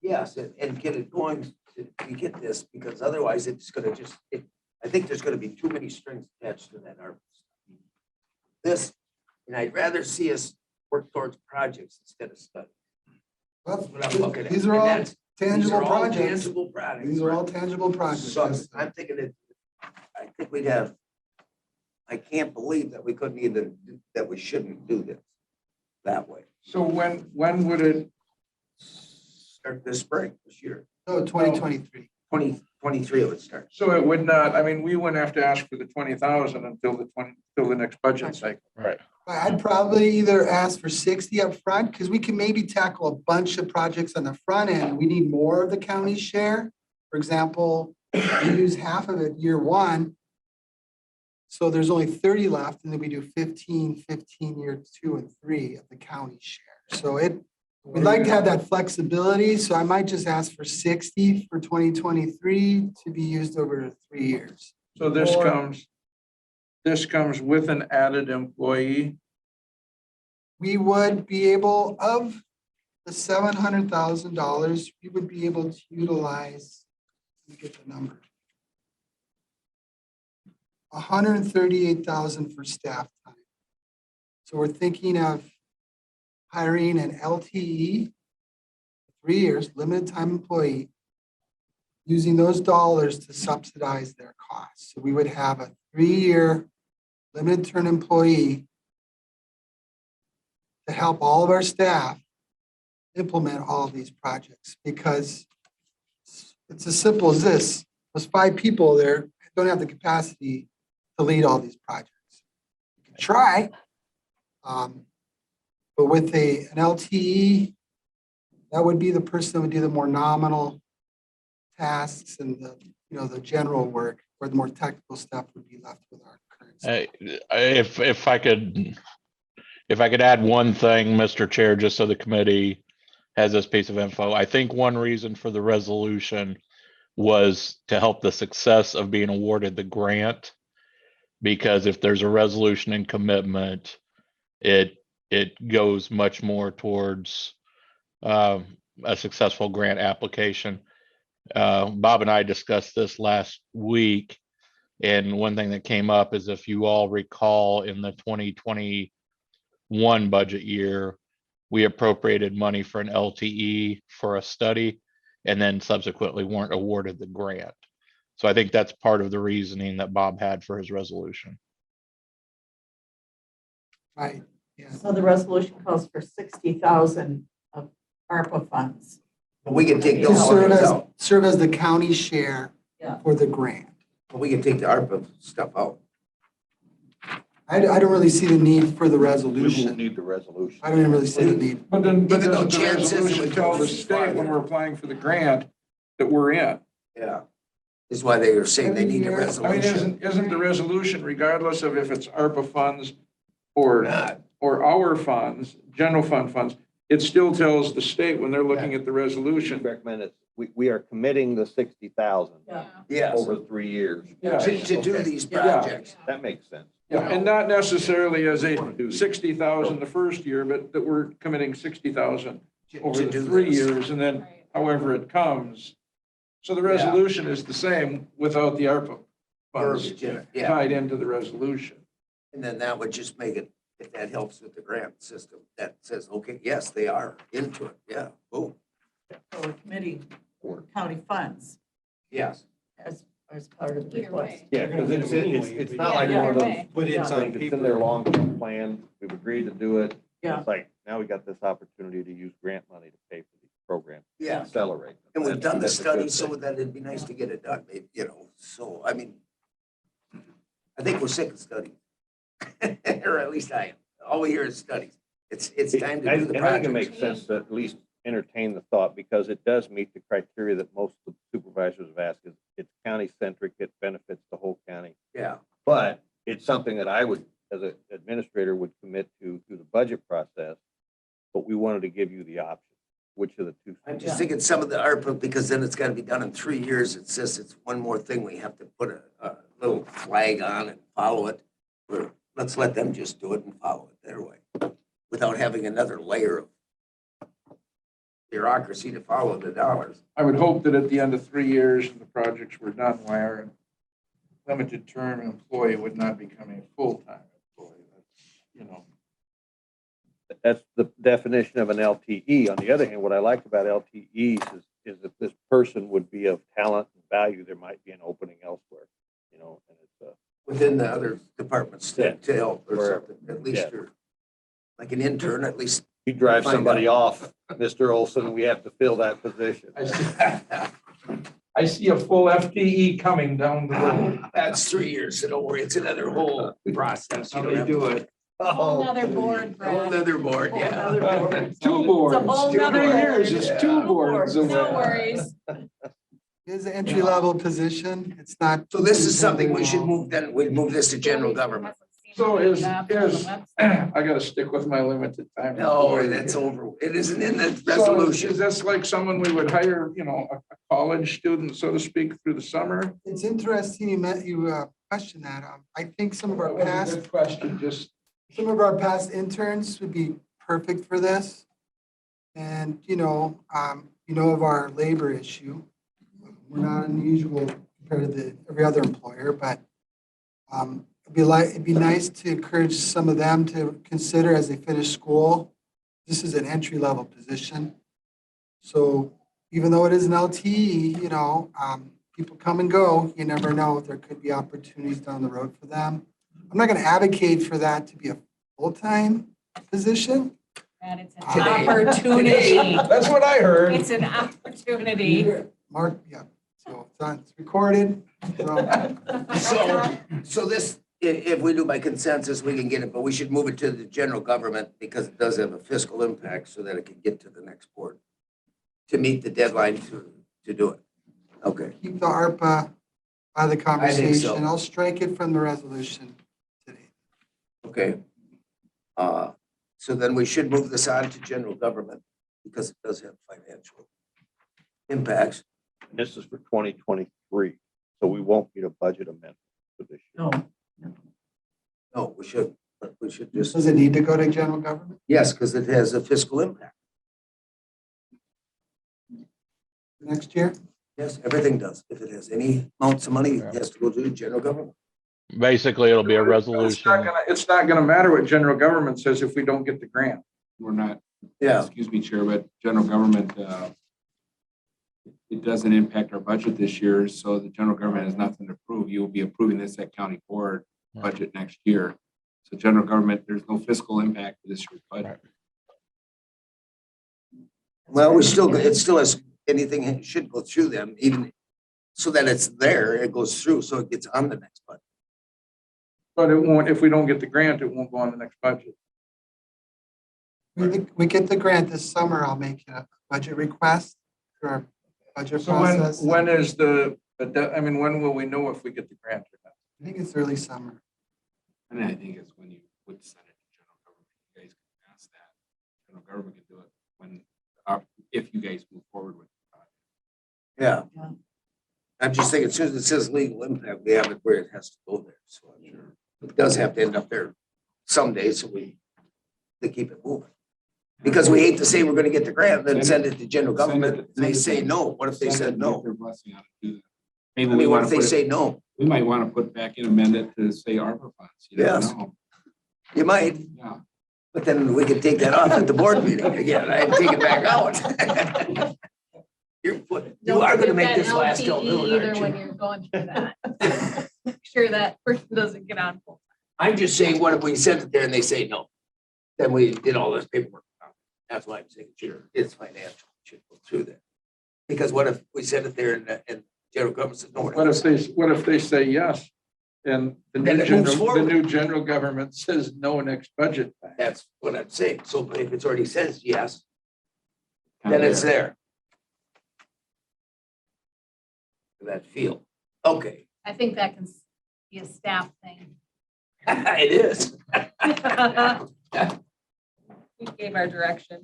Yes, and get it going to get this, because otherwise it's gonna just, I think there's gonna be too many strings attached to that ARPA. This, and I'd rather see us work towards projects instead of studies. Well, That's what I'm looking at. these are And all, that's- Tangible are all projects. Tangible products. These are all tangible projects. So Yes. I'm thinking that, I think we'd have, I can't believe that we couldn't even, that we shouldn't do this that way. So when would it, Start this spring, this year, No, 2023. 2023 it would start. so it would not, I mean, we wouldn't have to ask for the 20,000 until the next budget cycle. Right. I'd probably either ask for 60 up front because we can maybe tackle a bunch of projects on the front end. We need more of the county's share. For example, we use half of it year one. So there's only 30 left, and then we do 15 year 2 and 3 of the county share. So we'd like to have that flexibility. So I might just ask for 60 for 2023 to be used over 3 years. So this comes with an added employee. We would be able, of the $700,000, we would be able to utilize, let me get the number. 138,000 for staff time. So we're thinking of hiring an LTE, 3 years, limited time employee, using those dollars to subsidize their costs. So we would have a 3-year limited term employee to help all of our staff implement all of these projects, because it's as simple as this. Those 5 people there don't have the capacity to lead all these projects. You can try, but with an LTE, that would be the person that would do the more nominal tasks and the general work, where the more technical stuff would be left with our current. If I could add one thing, Mr. Chair, just so the committee has this piece of info. I think one reason for the resolution was to help the success of being awarded the grant. Because if there's a resolution and commitment, it goes much more towards a successful grant application. Bob and I discussed this last week, and one thing that came up is, if you all recall, in the 2021 budget year, we appropriated money for an LTE for a study, and then subsequently weren't awarded the grant. So I think that's part of the reasoning that Bob had for his resolution. Right, yeah. So the resolution calls for 60,000 of ARPA funds. But we can take To those monies out. serve as the county share Yeah. for the grant. But we can take the ARPA stuff out. I don't really see the need for the We won't resolution. need the resolution. I don't even really see the need. But then, Even though doesn't the Chad says it resolution would tell go the state when farther. we're applying for the grant that we're in? Yeah. This is why they were saying they need a I mean, resolution. isn't the resolution, regardless of if it's ARPA funds or Not. or our funds, general fund funds, it still tells the state when they're looking at the resolution. Recommend it. We are committing the 60,000 Yes, over 3 years. Yeah. to do these projects. That makes sense. Yeah, and not necessarily as a 60,000 the first year, but that we're committing 60,000 over To the do 3 this. years, and then however it comes. So the resolution is the same without the ARPA funds Verbiage in it, yeah. tied into the resolution. And then that would just make it, if that helps with the grant system, that says, okay, yes, they are into it. Yeah, boom. So we're committing county funds Yes. as part of the Either request. way. Yeah, because it's not like Yeah, one of those either way. put in something, it's in their long-term plan. We've agreed to do it. Yeah. It's like, now we got this opportunity to use grant money to pay for these programs. Yeah. Accelerate. them. And we've That's- done the that's a good study so thing. that it'd be nice to get it done, so, I mean, I think we're sick of studies. Or at least I am. All we hear is studies. It's time to I do the think it project. makes sense to at least entertain the thought, because it does meet the criteria that most of the supervisors have asked. It's county-centric, it benefits the whole county. Yeah, But it's something that I would, as an administrator, would commit to through the budget process. But we wanted to give you the option, which of the two. I'm just thinking some of the ARPA, because then it's gotta be done in 3 years. It says it's one more thing we have to put a little flag on and follow it. Let's let them just do it and follow it their way, without having another layer of bureaucracy to follow the dollars. I would hope that at the end of 3 years, the projects were done, why our limited term employee would not become a full-time employee. That's, That's the definition of an LTE. On the other hand, what I like about LTEs is if this person would be of talent and value, there might be an opening elsewhere, you know, and it's Within the other departments to help or Wherever. something, at least Yeah. you're like an intern, at least. you drive Find somebody off, Mr. Olson, we have to fill that position. I see a full FTE coming down the road. That's 3 years, so don't worry, it's another whole process. That's how they do it. Whole nother board, A whole Brad. other board, Whole yeah. nother board. Two boards, whole 3 nother years board. is Yeah. 2 boards away. No worries. It is an entry-level position. It's not. So this is something we should move, then we'd move this to general government. So is, I gotta stick with my limited time. No, that's over. It isn't in the So resolution. is this like someone we would hire, you know, a college student, so to speak, through the summer? It's interesting you question that. I think some of our That was a past, good question, just, interns would be perfect for this. And, you know of our labor issue. We're not unusual compared to every other employer, but it'd be nice to encourage some of them to consider as they finish school. This is an entry-level position. So even though it is an LTE, people come and go. You never know. There could be opportunities down the road for them. I'm not going to advocate for that to be a full-time position. And it's an Today. opportunity. that's what I heard. It's an opportunity. Mark, yeah. So it's recorded. So So this, if we do by consensus, we can get it, but we should move it to the general government because it does have a fiscal impact so that it can get to the next board to meet the deadline to do it. Okay. keep the ARPA out of the I think so. conversation. I'll strike it from the resolution today. Okay. So then we should move this on to general government because it does have financial impacts. This is for 2023, so we won't need a budget amendment for this year. No. No, we should, but we should just, Does it need to go to general government yes, because it has a fiscal impact. next year? Yes, everything does. If it has any amounts of money, it has to go to general government. Basically, it'll be a It's resolution. not gonna matter what general government says if we don't get the grant. We're not, Yeah, excuse me, Chair, but general government, it doesn't impact our budget this year, so the general government has nothing to approve. You'll be approving this at county board budget next year. So general government, there's no fiscal impact to this year's budget. well, it still has, anything should go through them, even so that it's there, it goes through, so it gets on the next budget. But it won't, if we don't get the grant, it won't go on the next budget. We get the grant this summer, I'll make a budget request for our budget So process. when is when will we know if we get the grant or not? I think it's early summer. And I think it's when you would send it to general government, you guys can ask that. General government can do it when, if you guys move forward with it. Yeah. Yeah. I'm just thinking, as soon as it says legal impact, we have it where it has to go there, so I'm sure. It does have to end up there someday, so to keep it moving. Because we hate to say we're gonna get the grant, then send it to general government, and they say no. What if they said no? Their blessing on it, do that. I Maybe we mean, what want if to they put it, say no? we might want to put back in amend it to say ARPA funds. You never Yes. know. You might, Yeah. but then we could take that off at the board meeting again, I'd take it back out. You are gonna make this last till noon, Either aren't when you? you're going through that. Make sure that person doesn't get on full. I'm just saying, what if we sent it there and they say no? Then we did all this paperwork. That's why I'm saying, sure, it's financial, it should go through there. Because what if we send it there and general government says no? we're not What if they say yes? And the Then new it moves general, the forward. new general government says no next budget. time. That's what I'm saying. So but if it's already says yes, then it's there. That feel. Okay, I think that can be a staff thing. it is. We gave our direction.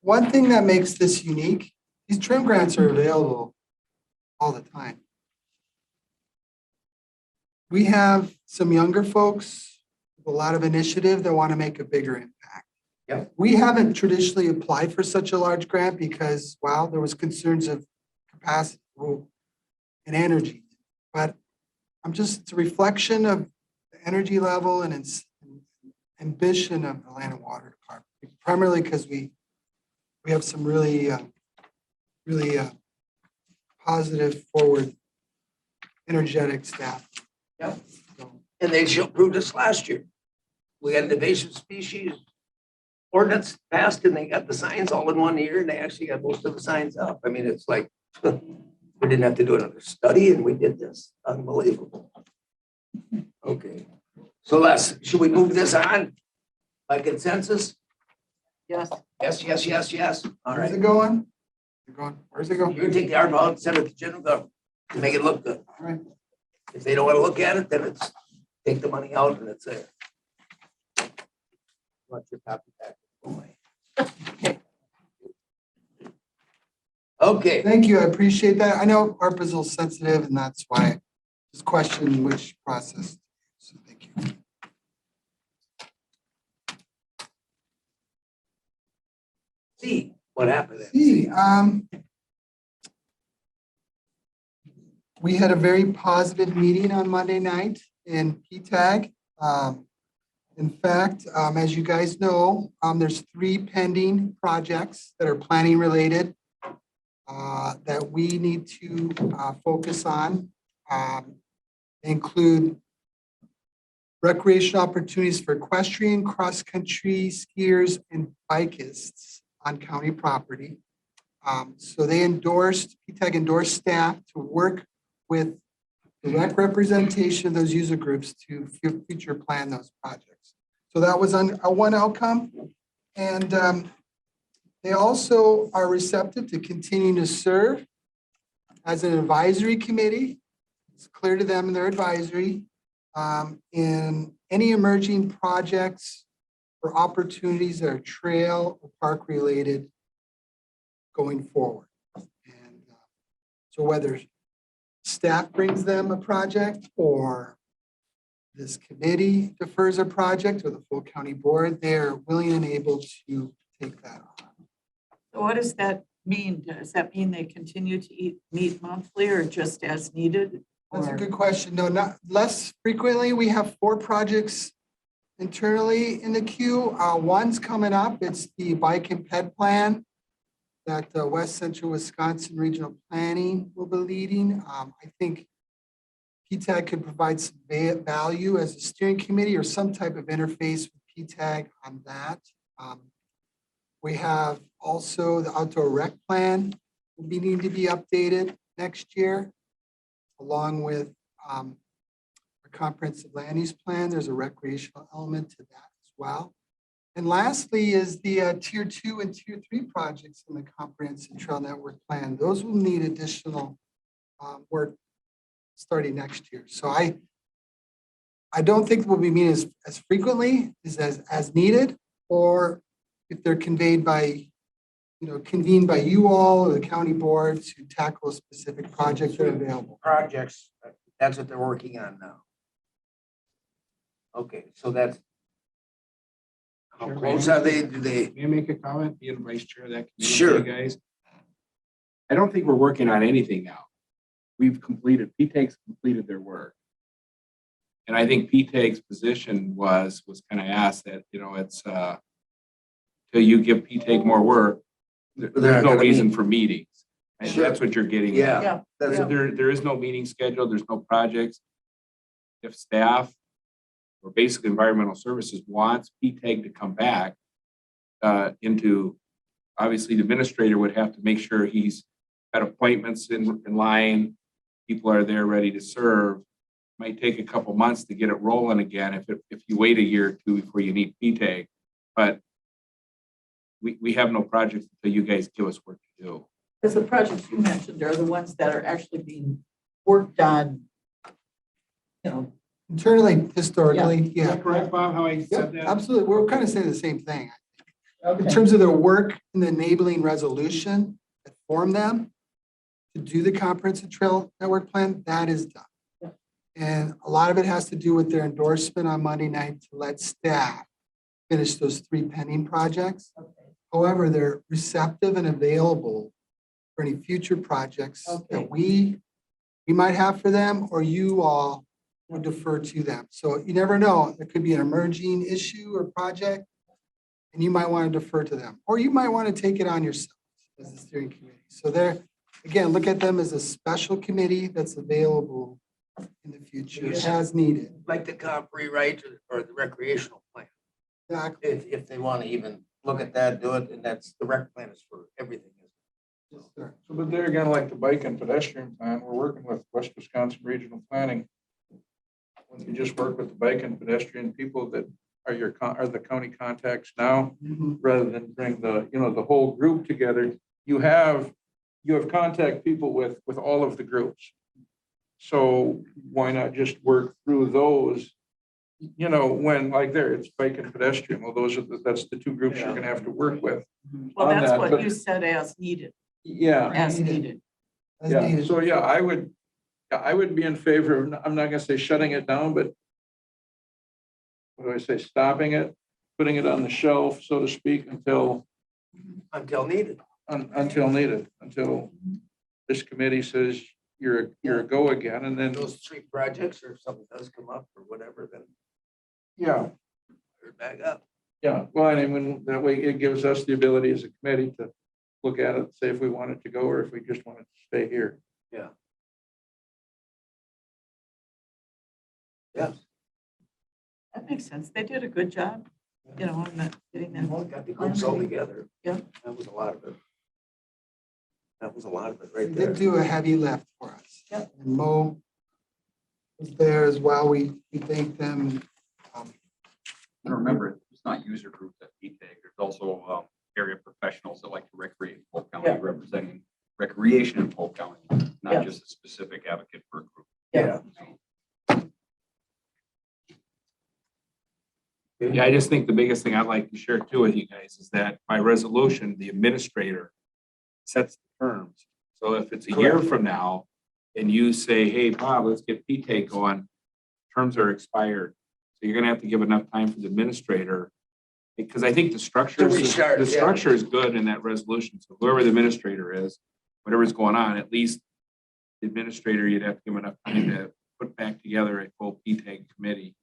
One thing that makes this unique, these trim grants are available all the time. We have some younger folks with a lot of initiative that want to make a bigger impact. Yeah. We haven't traditionally applied for such a large grant because, well, there was concerns of capacity and energy. But it's a reflection of the energy level and ambition of the Land and Water Department, primarily because we have some really really positive, forward, energetic staff. Yep. So, And they approved this last year. We had an invasive species ordinance passed and they got the signs all in 1 year and they actually got most of the signs up. I mean, it's like, we didn't have to do another study and we did this. Unbelievable. Okay. So should we move this on by consensus? Yes. Yes, yes, yes, yes. All where's right. it going? Where's it going? You're gonna take the ARPA out and send it to general government to make it look good. All right. If they don't want to look at it, then it's take the money out and it's there. Want your copy back? Okay, Thank you. I appreciate that. I know ARPA is a little sensitive and that's why I just question which process. So thank you. see what happened there. See, we had a very positive meeting on Monday night in PTAG. In fact, as you guys know, there's 3 pending projects that are planning related that we need to focus on. They include recreational opportunities for equestrian, cross-country skiers, and bikists on county property. So they PTAG endorsed staff to work with direct representation of those user groups to future plan those projects. So that was one outcome. And they also are receptive to continuing to serve as an advisory committee. It's clear to them in their advisory in any emerging projects or opportunities that are trail or park related going forward. And so whether staff brings them a project or this committee defers a project or the full county board, they're willing and able to take that on. So what does that mean? Does that mean they continue to meet monthly or just as needed? That's a Or- good question. No, not less frequently. We have 4 projects internally in the queue. One's coming up. It's the bike and ped plan that West Central Wisconsin Regional Planning will be leading. I think PTAG could provide some value as a steering committee or some type of interface with PTAG on that. We have also the outdoor rec plan will be needing to be updated next year, along with a comprehensive land use plan. There's a recreational element to that as well. And lastly is the tier 2 and tier 3 projects in the comprehensive trail network plan. Those will need additional work starting next year. So I don't think we'll be meeting as frequently as needed, or if they're convened by you all or the county board to tackle a specific project that are available. Projects, that's what they're working on now. Okay, so that's. How Sure, close man. are they? Do they? May I make a comment, being vice chair of that committee? Sure. You guys, I don't think we're working on anything now. PTAG's completed their work. And I think PTAG's position was kind of asked that, it's, till you give PTAG more work, They're there's not no gonna reason meet. for meetings. And Sure. that's what you're getting at. Yeah. That's So there is no meeting scheduled, there's no projects. If staff or basically environmental services wants PTAG to come back into, obviously the administrator would have to make sure he's got appointments in line, people are there ready to serve. Might take a couple months to get it rolling again if you wait a year or 2 before you need PTAG. But we have no projects until you guys give us work to do. Because the projects you mentioned are the ones that are actually being worked on, Internally, historically, Is yeah. that correct, Bob, how I Yep, said that? absolutely. We're kind of saying the same thing. In okay. terms of their work in the enabling resolution that form them to do the comprehensive trail network plan, that is done. Yeah. And a lot of it has to do with their endorsement on Monday night to let staff finish those 3 pending projects. Okay. However, they're receptive and available for any future projects Okay. that we might have for them or you all would defer to them. So you never know, there could be an emerging issue or project and you might want to defer to them, or you might want to take it on yourself. as the steering committee. So they're, again, look at them as a special committee that's available in the future as needed. Like the comp rewrite or the recreational plan, Exactly. if they want to even look at that, do it, and that's, the rec plan is for everything. Yes, sir. So, but there again, like the bike and pedestrian plan, we're working with West Wisconsin Regional Planning. When you just work with the bike and pedestrian people that are are the county contacts now, Mhm. rather than bring the, the whole group together, you have contact people with all of the groups. So why not just work through those? When like there, it's bike and pedestrian. Well, that's the two groups you're gonna have to work with. Well, on that's that, what but- you said as needed, Yeah. as needed. As Yeah, needed. so yeah, I would be in favor of, I'm not gonna say shutting it down, but what do I say, stopping it, putting it on the shelf, so to speak, until Needed. until needed, until this committee says you're a go again, and then, Those 3 projects, or if something does come up or whatever, then yeah, we're back up. yeah. Well, I mean, that way it gives us the ability as a committee to look at it, say if we want it to go or if we just want it to stay here. Yeah. Yeah. That makes sense. They did a good job, on that, getting that. Well, got the groups all together. Yeah. That was a lot of it. That was a lot of it right They there. did do a heavy lift for us. Yep. And Mo was there as well. We thank them. And remember, it's not user groups at PTAG. There's also area professionals that like to recreate in Polk County, Yeah. representing recreation in Polk County, not Yeah. just a specific advocate for a group. Yeah. Yeah, I just think the biggest thing I'd like to share too with you guys is that by resolution, the administrator sets the terms. So if it's a year from now and you say, hey, Bob, let's get PTAG going, terms are expired. So you're gonna have to give enough time for the administrator. Because I think the structure, To restart, the yeah. structure is good in that resolution. So whoever the administrator is, whatever's going on, at least the administrator, you'd have to give enough time to put back together a full PTAG committee.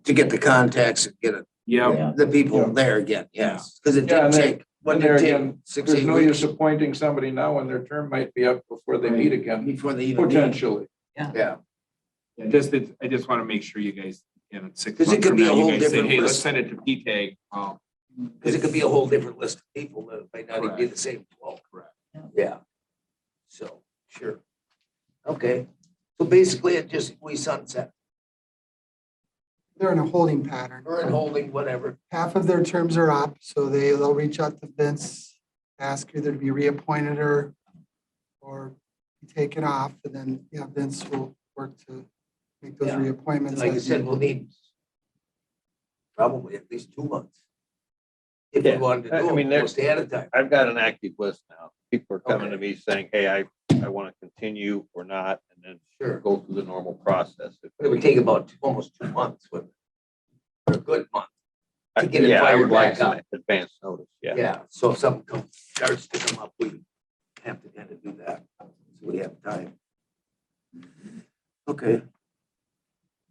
To get the contacts and get it, Yeah, the people Yeah. there again, yes. Because it Yeah, did and then- take, when And there it take again, 6, there's 8 no use weeks appointing somebody now when their term might be up before they meet again, before they even meet. potentially. Yeah. I just want to make sure you guys, in 6 'Cause it months could from be a now, you whole guys say, different hey, let's list. send it to PTAG. Because it could be a whole different list of people that might not even be the same 12. Correct. Yeah. So, sure. Okay. So basically it just, we sunset, They're in a holding pattern. or in holding, whatever. Half of their terms are up, so they'll reach out to Vince, ask either to be reappointed or be taken off, and then, Vince will work to make those Yeah. reappointments. And like I as said, needed. we'll need probably at least 2 months. If we Yeah. wanted to I do mean, it, there- we'll stay ahead of time. I've got an active list now. People are coming to Okay. me saying, hey, I want to continue or not, and then Sure. go through the normal process. But it would take about almost 2 months, wouldn't it? Or a good month. to get it Yeah, I fired would like back some up. advance notice, yeah. Yeah, so if something starts to come up, we have to kind of do that. So we have time. Okay.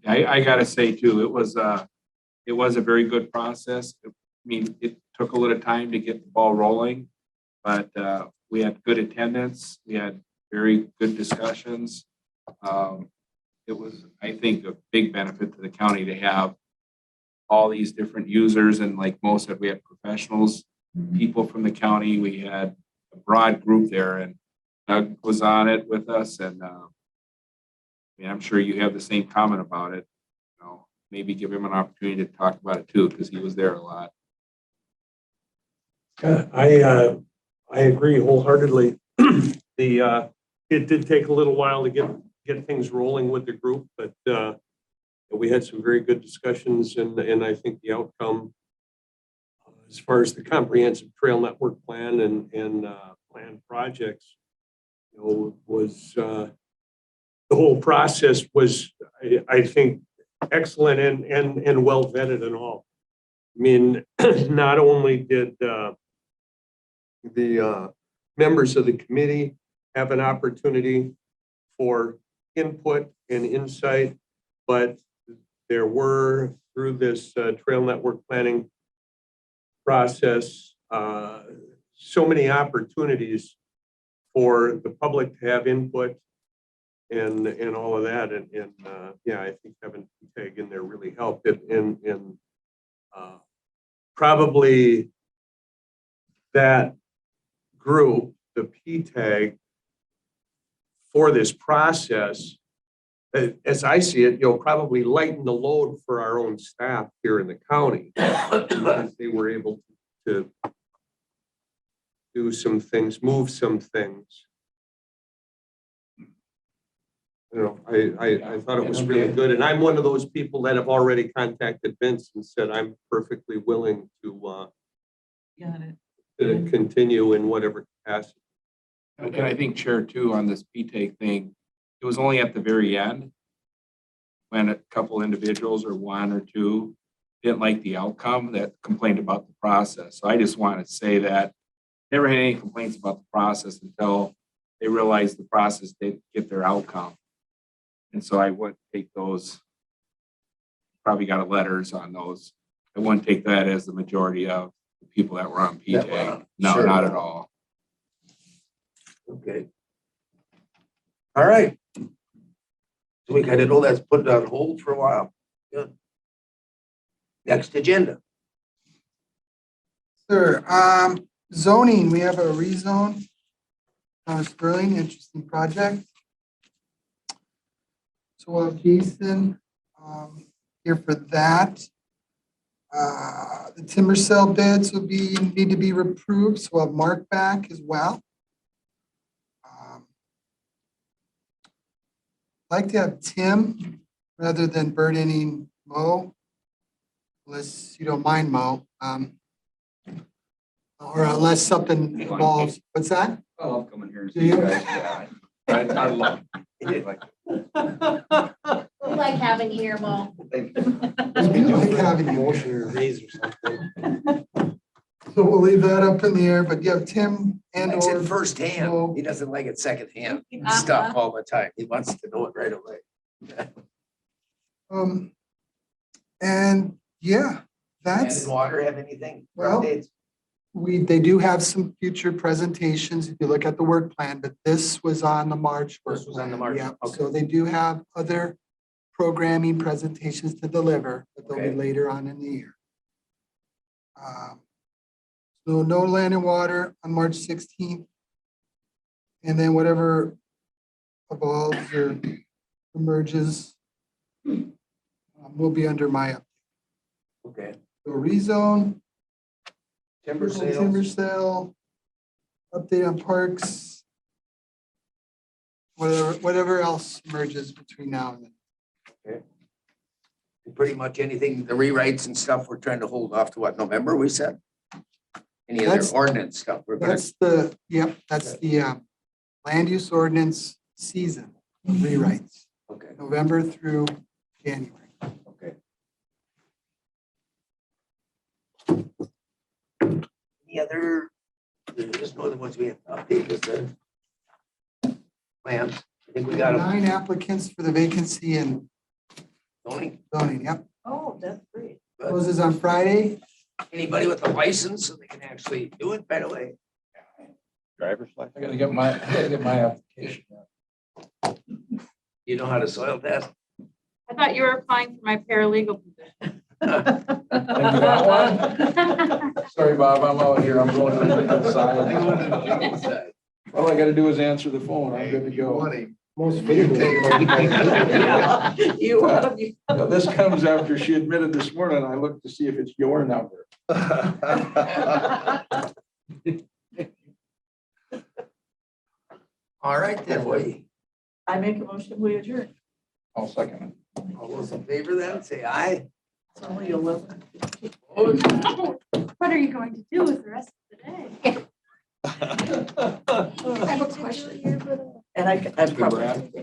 I gotta say too, it was a very good process. I mean, it took a little time to get the ball rolling, but we had good attendance. We had very good discussions. It was, I think, a big benefit to the county to have all these different users, and like most said, we had professionals, people from the county. We had a broad group there, and Doug was on it with us, and I mean, I'm sure you have the same comment about it. You know, maybe give him an opportunity to talk about it too, because he was there a lot. I agree wholeheartedly. It did take a little while to get things rolling with the group, but we had some very good discussions, and I think the outcome, as far as the comprehensive trail network plan and planned projects, was the whole process was, I think, excellent and well vetted and all. I mean, not only did the members of the committee have an opportunity for input and insight, but there were, through this trail network planning process, so many opportunities for the public to have input and all of that. And yeah, I think having PTAG in there really helped it. And probably that group, the PTAG, for this process, as I see it, you'll probably lighten the load for our own staff here in the county. Because they were able to do some things, move some things. You know, I thought it was really good. And I'm one of those people that have already contacted Vince and said, I'm perfectly willing to Got it. to continue in whatever capacity. And I think, Chair, too, on this PTAG thing, it was only at the very end when a couple individuals or one or two didn't like the outcome that complained about the process. So I just want to say that never had any complaints about the process until they realized the process didn't get their outcome. And so I wouldn't take those, probably got letters on those. I wouldn't take that as the majority of the people that were on PTAG. No, Sure. not at all. Okay. All right. So we kind of know that's put on hold for a while. Good. Next agenda. Sir, zoning, we have a rezone. Sterling, interesting project. So we'll have Jason here for that. The timber sale bids will need to be approved, so we'll have Mark back as well. I'd like to have Tim rather than burdening Mo, unless you don't mind, Mo. Or unless something involves, what's that? I love coming here and Do see you you? guys. Yeah, I love it. We like having you here, Mo. We like having you. Motion or raise or something. So we'll leave that up in the air, but you have Tim and It's or in firsthand. Mo. He doesn't like it secondhand stuff all the time. He wants to know it right away. And yeah, that's, And Water have anything? for Well, updates? they do have some future presentations if you look at the work plan, but this was on the March. This was on the March, Yeah, okay. so they do have other programming presentations to deliver, but they'll Okay. be later on in the year. So no land and water on March 16th. And then whatever evolves or emerges will be under my update. Okay. So rezone, Timber timber sales. sale, update on parks, whatever else emerges between now and then. Okay. And pretty much anything, the rewrites and stuff, we're trying to hold off to what, November, we said? Any other That's- ordinance stuff? We're gonna, That's the land use ordinance season of rewrites, okay, November through January. okay. Any other, there's no other ones we have to update with the plans. I think we got them. 9 applicants for the vacancy in Zoning. zoning, yep. Oh, that's great. Closes on Friday. Anybody with a license so they can actually do it right away? Driver's license. I gotta get my application. You know how to soil test? I thought you were applying for my paralegal position. Sorry, Bob, I'm out here. I'm going to the side. All I gotta do is answer the phone. I'm good to go. Most favorite. You want to Now, this comes after she admitted this morning, I looked to see if it's your number. All right, then, we, I make a motion, we adjourn. I'll second all those in favor then, say aye. It's only 11. Opposed? What are you going to do with the rest of the day? I have a question. And I probably.